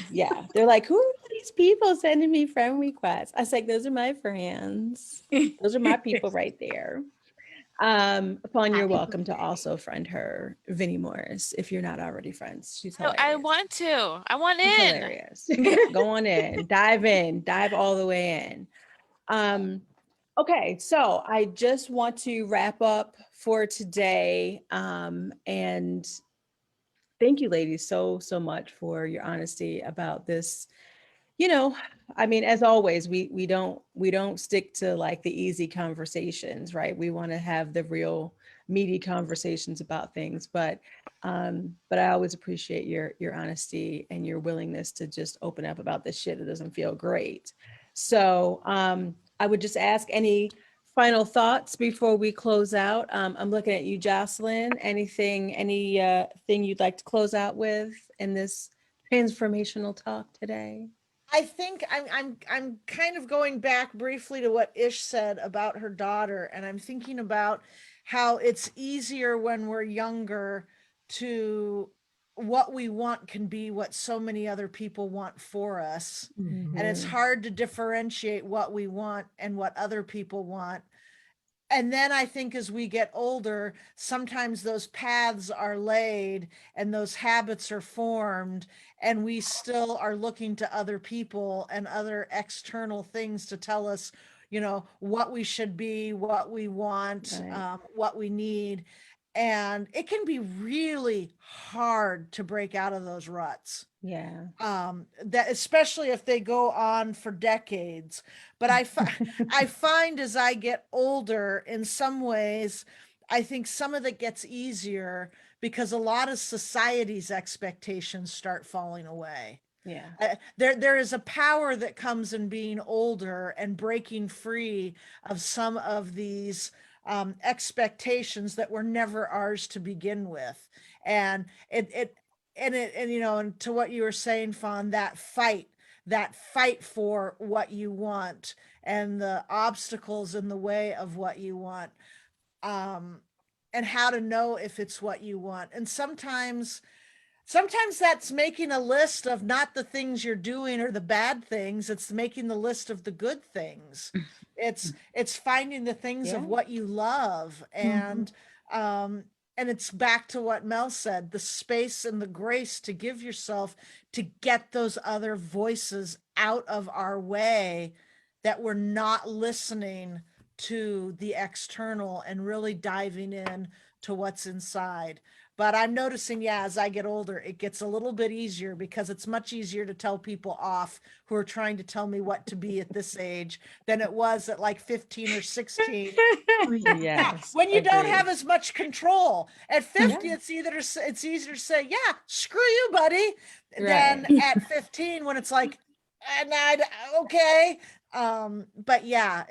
They're like, who are these people sending me friend requests? I was like, those are my friends. Those are my people right there. Fawn, you're Happy welcome to birthday. also friend her, Vinnie Morris, if you're not already friends. She's Oh, hilarious. I want to. I want She's in. hilarious. Go on in, dive all the way in. Okay, so I just want to wrap up for today. And thank you, ladies, so much for your honesty about this. I mean, as always, we don't stick to like the easy conversations, right? We want to have the real meaty conversations about things, but I always appreciate your honesty and your willingness to just open up about this shit that doesn't feel great. So I would just ask any final thoughts before we close out. I'm looking at you, Jocelyn. Anything thing you'd like to close out with in this transformational talk today? I think I'm kind of going back briefly to what Ish said about her daughter, and I'm thinking about how it's easier when we're younger to what we want can be what so many other people want for us. And it's hard to differentiate what we want and what other people want. And then I think as we get older, sometimes those paths are laid and those habits are formed, and we still are looking to other people and other external things to tell us, what we should be, what we want, Right. what we need. And it can be really hard to break out of those ruts. Yeah. That especially if they go on for decades. But I find as I get older, in some ways, I think some of it gets easier because a lot of society's expectations start falling away. Yeah. There is a power that comes in being older and breaking free of some of these expectations that were never ours to begin with. And and to what you were saying, Fawn, that fight for what you want and the obstacles in the way of what you want, and how to know if it's what you want. And sometimes that's making a list of not the things you're doing or the bad things. It's making the list of the good things. It's finding the things of what you love. And it's back to what Mel said, the space and the grace to give yourself to get those other voices out of our way, that we're not listening to the external and really diving in to what's inside. But I'm noticing, as I get older, it gets a little bit easier because it's much easier to tell people off who are trying to tell me what to be at this age than it was at like 15 or 16. Yes. When you don't agreed. have as much control. At 50, it's easier to say, yeah, screw you, buddy, than at 15 when it's like, okay. But yeah,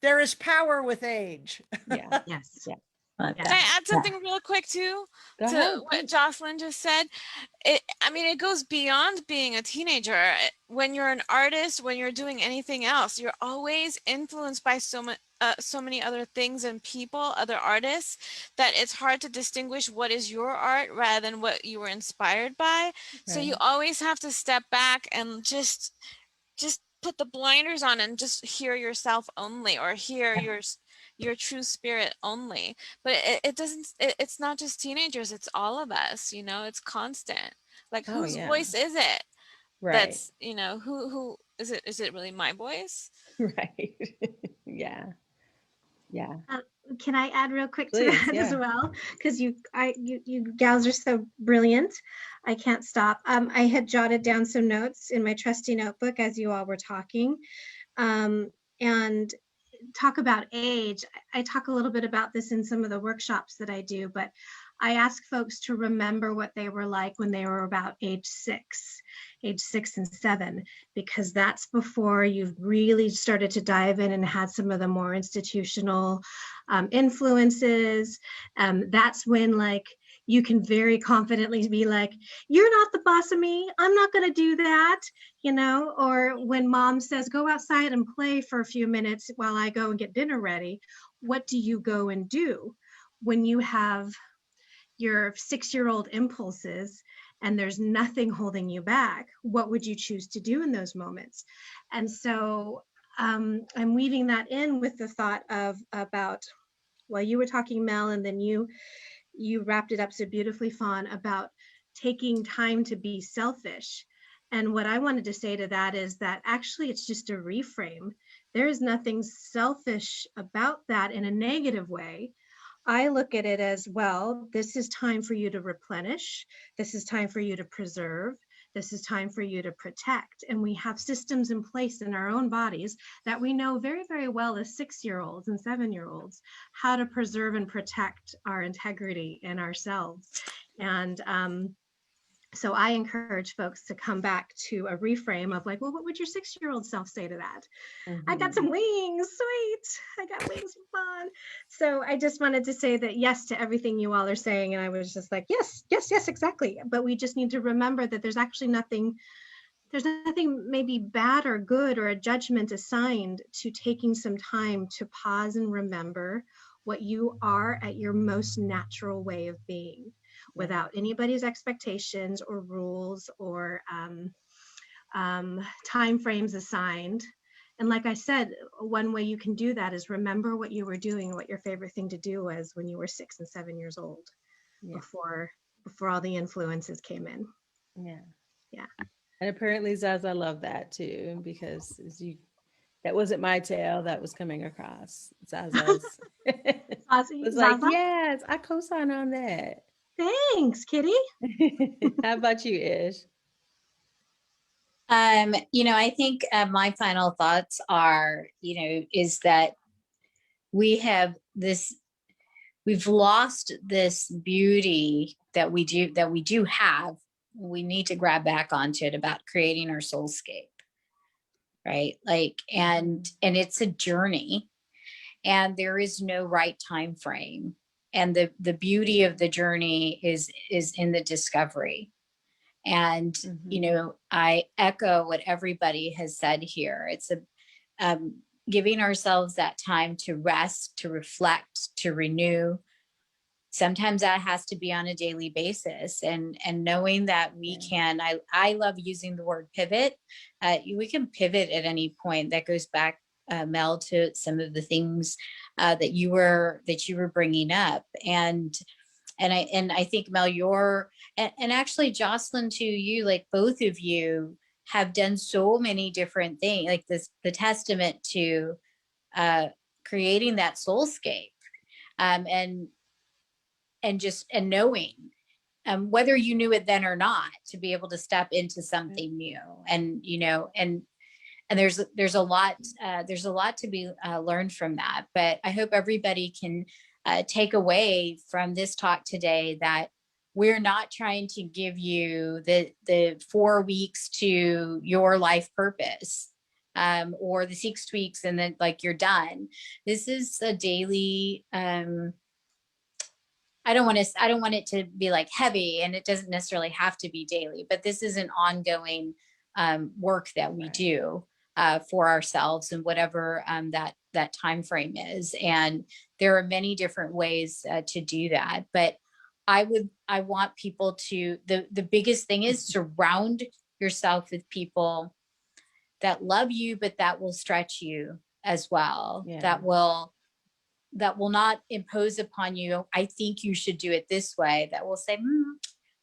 there is power with age. Yeah. Yes. Yeah. Can I add something real quick too to what Jocelyn just said? It goes beyond being a teenager. When you're an artist, when you're doing anything else, you're always influenced by so many other things and people, other artists, that it's hard to distinguish what is your art rather than what you were inspired by. So you always have to step back and just put the blinders on and just hear yourself only, or hear your true spirit only. But it's not just teenagers, it's all of us, it's constant. Like, whose voice is it? That's, who is it? Is it really my voice? Right. Yeah. Can I add real quick to that as well? Because you gals are so brilliant. I can't stop. I had jotted down some notes in my trusty notebook as you all were talking. and talk about age. I talk a little bit about this in some of the workshops that I do, but I ask folks to remember what they were like when they were about age 6 and 7, because that's before you've really started to dive in and had some of the more institutional influences. That's when, like, you can very confidently be like, you're not the boss of me. I'm not going to do that, you know, or when mom says, go outside and play for a few minutes while I go and get dinner ready. What do you go and do when you have your 6-year-old impulses and there's nothing holding you back? What would you choose to do in those moments? And so I'm weaving that in with the thought of about, well, you were talking, Mel, and then you wrapped it up so beautifully, Fawn, about taking time to be selfish. And what I wanted to say to that is that actually it's just a reframe. There is nothing selfish about that in a negative way. I look at it as, well, this is time for you to replenish. This is time for you to preserve. This is time for you to protect. And we have systems in place in our own bodies that we know very, very well as 6-year-olds and 7-year-olds, how to preserve and protect our integrity and ourselves. And so I encourage folks to come back to a reframe of like, well, what would your 6-year-old self say to that? I got some wings, sweet. I got wings, fun. So I just wanted to say that yes to everything you all are saying. And I was just like, yes, yes, yes, exactly. But we just need to remember that there's actually nothing, there's nothing maybe bad or good or a judgment assigned to taking some time to pause and remember what you are at your most natural way of being, without anybody's expectations or rules or time frames assigned. And like I said, one way you can do that is remember what you were doing, what your favorite thing to do was when you were 6 and 7 years old, before all the influences came in. Yeah. And apparently Zaza loved that too, because that wasn't my tale that was coming across. Zaza's was like, Zaza? yes, I co-sign on that. Thanks, Kitty. How about you, Ish? I think my final thoughts are, is that we've lost this beauty that we do have. We need to grab back onto it, about creating our soulscape, right? Like, and it's a journey, and there is no right time frame. And the beauty of the journey is in the discovery. And, I echo what everybody has said here. It's giving ourselves that time to rest, to reflect, to renew. Sometimes that has to be on a daily basis, and knowing that we can, I love using the word pivot. We can pivot at any point. That goes back, Mel, to some of the things that you were bringing up. And I think, Mel, and actually Jocelyn too, you, like, both of you have done so many different things, like the testament to creating that soulscape, and knowing, whether you knew it then or not, to be able to step into something new. And there's a lot to be learned from that. But I hope everybody can take away from this talk today that we're not trying to give you the 4 weeks to your life purpose, or the 6 weeks and then, like, you're done. This is a daily, I don't want it to be like heavy, and it doesn't necessarily have to be daily, but this is an ongoing work that we do for ourselves, and whatever that time frame is. And there are many different ways to do that. But I want people to, the biggest thing is surround yourself with people that love you, but that will stretch you as well. That will not impose upon you, I think you should do it this way. That will say,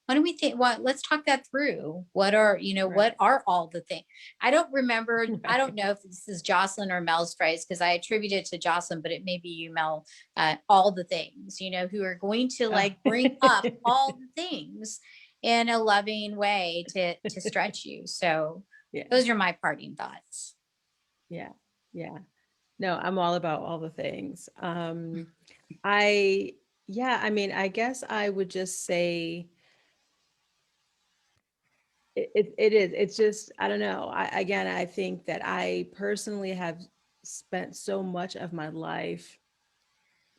what do we think? Let's talk that through. What are all the things? I don't remember. I don't know if this is Jocelyn or Mel's phrase, because I attribute it to Jocelyn, but it may be you, Mel. All the things, who are going to, like, bring up all the things in a loving way to stretch you. So those are my parting thoughts. Yeah. No, I'm all about all the things. I, yeah, I mean, I guess I would just say it is. It's just, I don't know. Again, I think that I personally have spent so much of my life,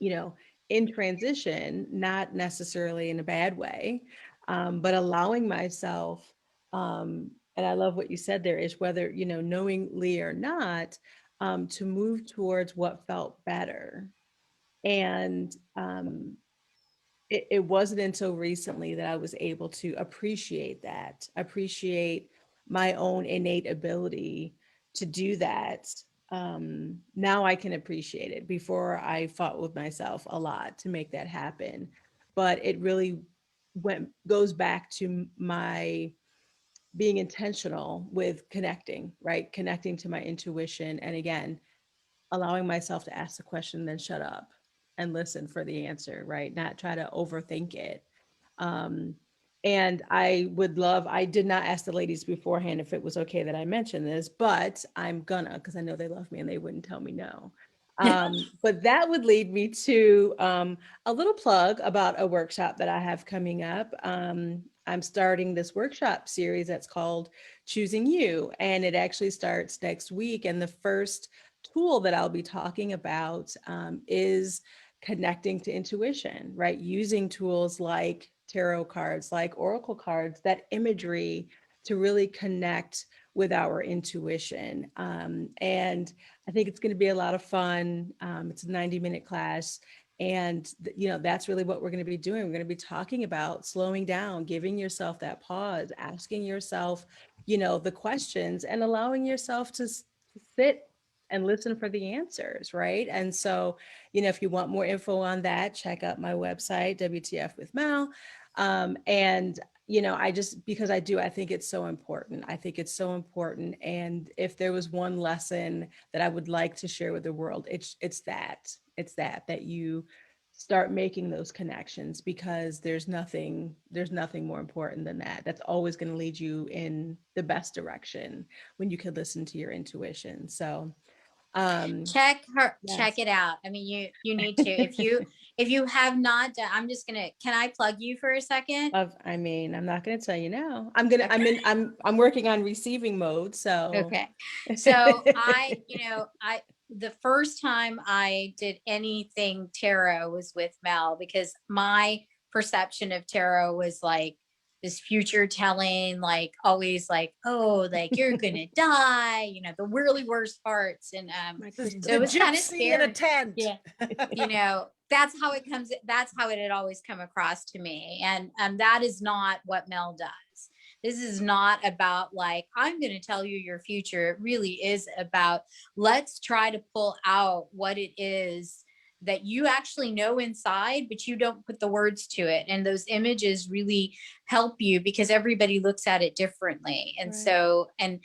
you know, in transition, not necessarily in a bad way, but allowing myself, and I love what you said there is whether, you know, knowingly or not, to move towards what felt better. And it wasn't until recently that I was able to appreciate that, appreciate my own innate ability to do that. Now I can appreciate it. Before I fought with myself a lot to make that happen, but it really goes back to my being intentional with connecting, right? Connecting to my intuition, and again, allowing myself to ask the question, then shut up and listen for the answer, right? Not try to overthink it. Um, and I would love, I did not ask the ladies beforehand if it was okay that I mentioned this, but I'm gonna, because I know they love me and they wouldn't tell me no. But that would lead me to a little plug about a workshop that I have coming up. I'm starting this workshop series that's called Choosing You, and it actually starts next week. And the first tool that I'll be talking about is connecting to intuition, right? Using tools like tarot cards, like oracle cards, that imagery to really connect with our intuition. And I think it's going to be a lot of fun. It's a 90-minute class. And, you know, that's really what we're going to be doing. We're going to be talking about slowing down, giving yourself that pause, asking yourself, you know, the questions and allowing yourself to sit and listen for the answers, right? And so, you know, if you want more info on that, check out my website, WTF with Mel. And, you know, I just, because I think it's so important. I think it's so important. And if there was one lesson that I would like to share with the world, it's that you start making those connections, because there's nothing more important than that. That's always going to lead you in the best direction when you can listen to your intuition. So, Check yes. it out. I mean, you need to. If you have not done, I'm just gonna, can I plug you for a second? I mean, I'm not going to tell you now. I'm working on receiving mode. So, Okay. So the first time I did anything tarot was with Mel, because my perception of tarot was like this future telling, like always like, oh, like you're gonna die, the really worst parts. And my so The it was kind of gypsy in a scary. tent. Yeah. That's how it comes. That's how it had always come across to me. And that is not what Mel does. This is not about like, I'm going to tell you your future. It really is about, let's try to pull out what it is that you actually know inside, but you don't put the words to it. And those images really help you, because everybody looks at it differently. And Right. so, and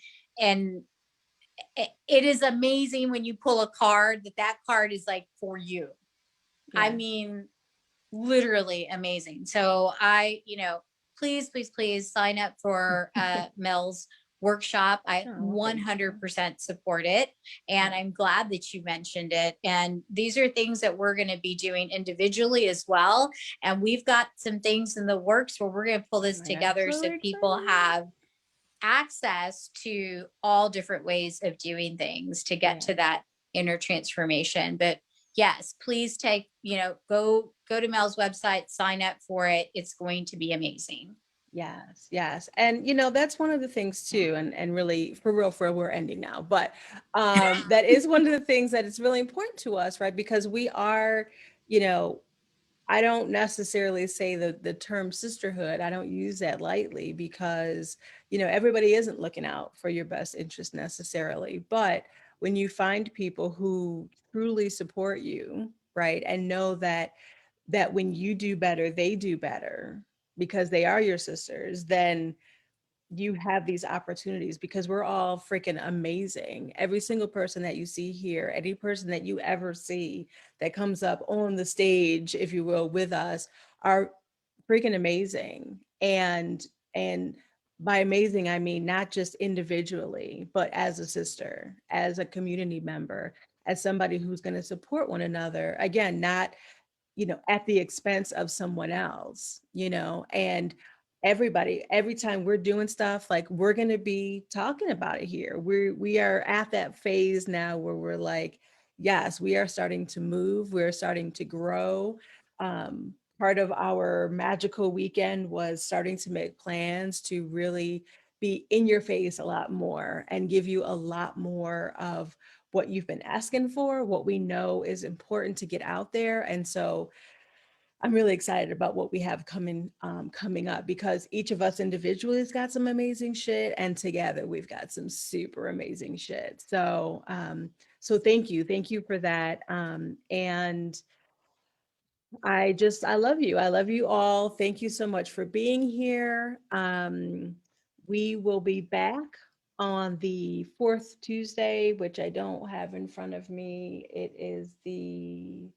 it is amazing when you pull a card, that card is like for you. I Yes. mean, literally amazing. So please sign up for Mel's workshop. I Oh, thank you. 100% support it. And Yeah. I'm glad that you mentioned it. And these are things that we're going to be doing individually as well. And we've got some things in the works where we're going to pull this I'm together so so people excited. have access to all different ways of doing things to get Yeah. to that inner transformation. But yes, please go to Mel's website, sign up for it. It's going to be amazing. Yes, yes. And you know, that's one of the things too, and really for real, we're ending now. But that is one of the things that is really important to us, right? Because we are, you know, I don't necessarily say the term sisterhood. I don't use that lightly, because, you know, everybody isn't looking out for your best interest necessarily. But when you find people who truly support you, right, and know that when you do better, they do better because they are your sisters, then you have these opportunities, because we're all freaking amazing. Every single person that you see here, any person that you ever see that comes up on the stage, if you will, with us, are freaking amazing. And by amazing, I mean not just individually, but as a sister, as a community member, as somebody who's going to support one another. Again, not, at the expense of someone else, and everybody, every time we're doing stuff, like we're going to be talking about it here. We are at that phase now where we're like, yes, we are starting to move. We're starting to grow. Part of our magical weekend was starting to make plans to really be in your face a lot more and give you a lot more of what you've been asking for, what we know is important to get out there. And so I'm really excited about what we have coming up, because each of us individually has got some amazing shit, and together we've got some super amazing shit. So thank you for that. And I love you. I love you all. Thank you so much for being here. We will be back on the fourth Tuesday, which I don't have in front of me. It is the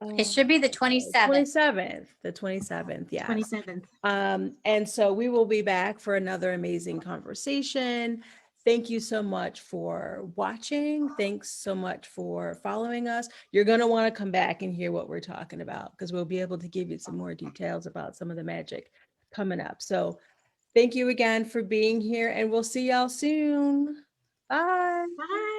It should be the 27th. 27th, the 27th, yes. 27th. And so we will be back for another amazing conversation. Thank you so much for watching. Thanks so much for following us. You're going to want to come back and hear what we're talking about, because we'll be able to give you some more details about some of the magic coming up. So thank you again for being here, and we'll see y'all soon. Bye. Bye.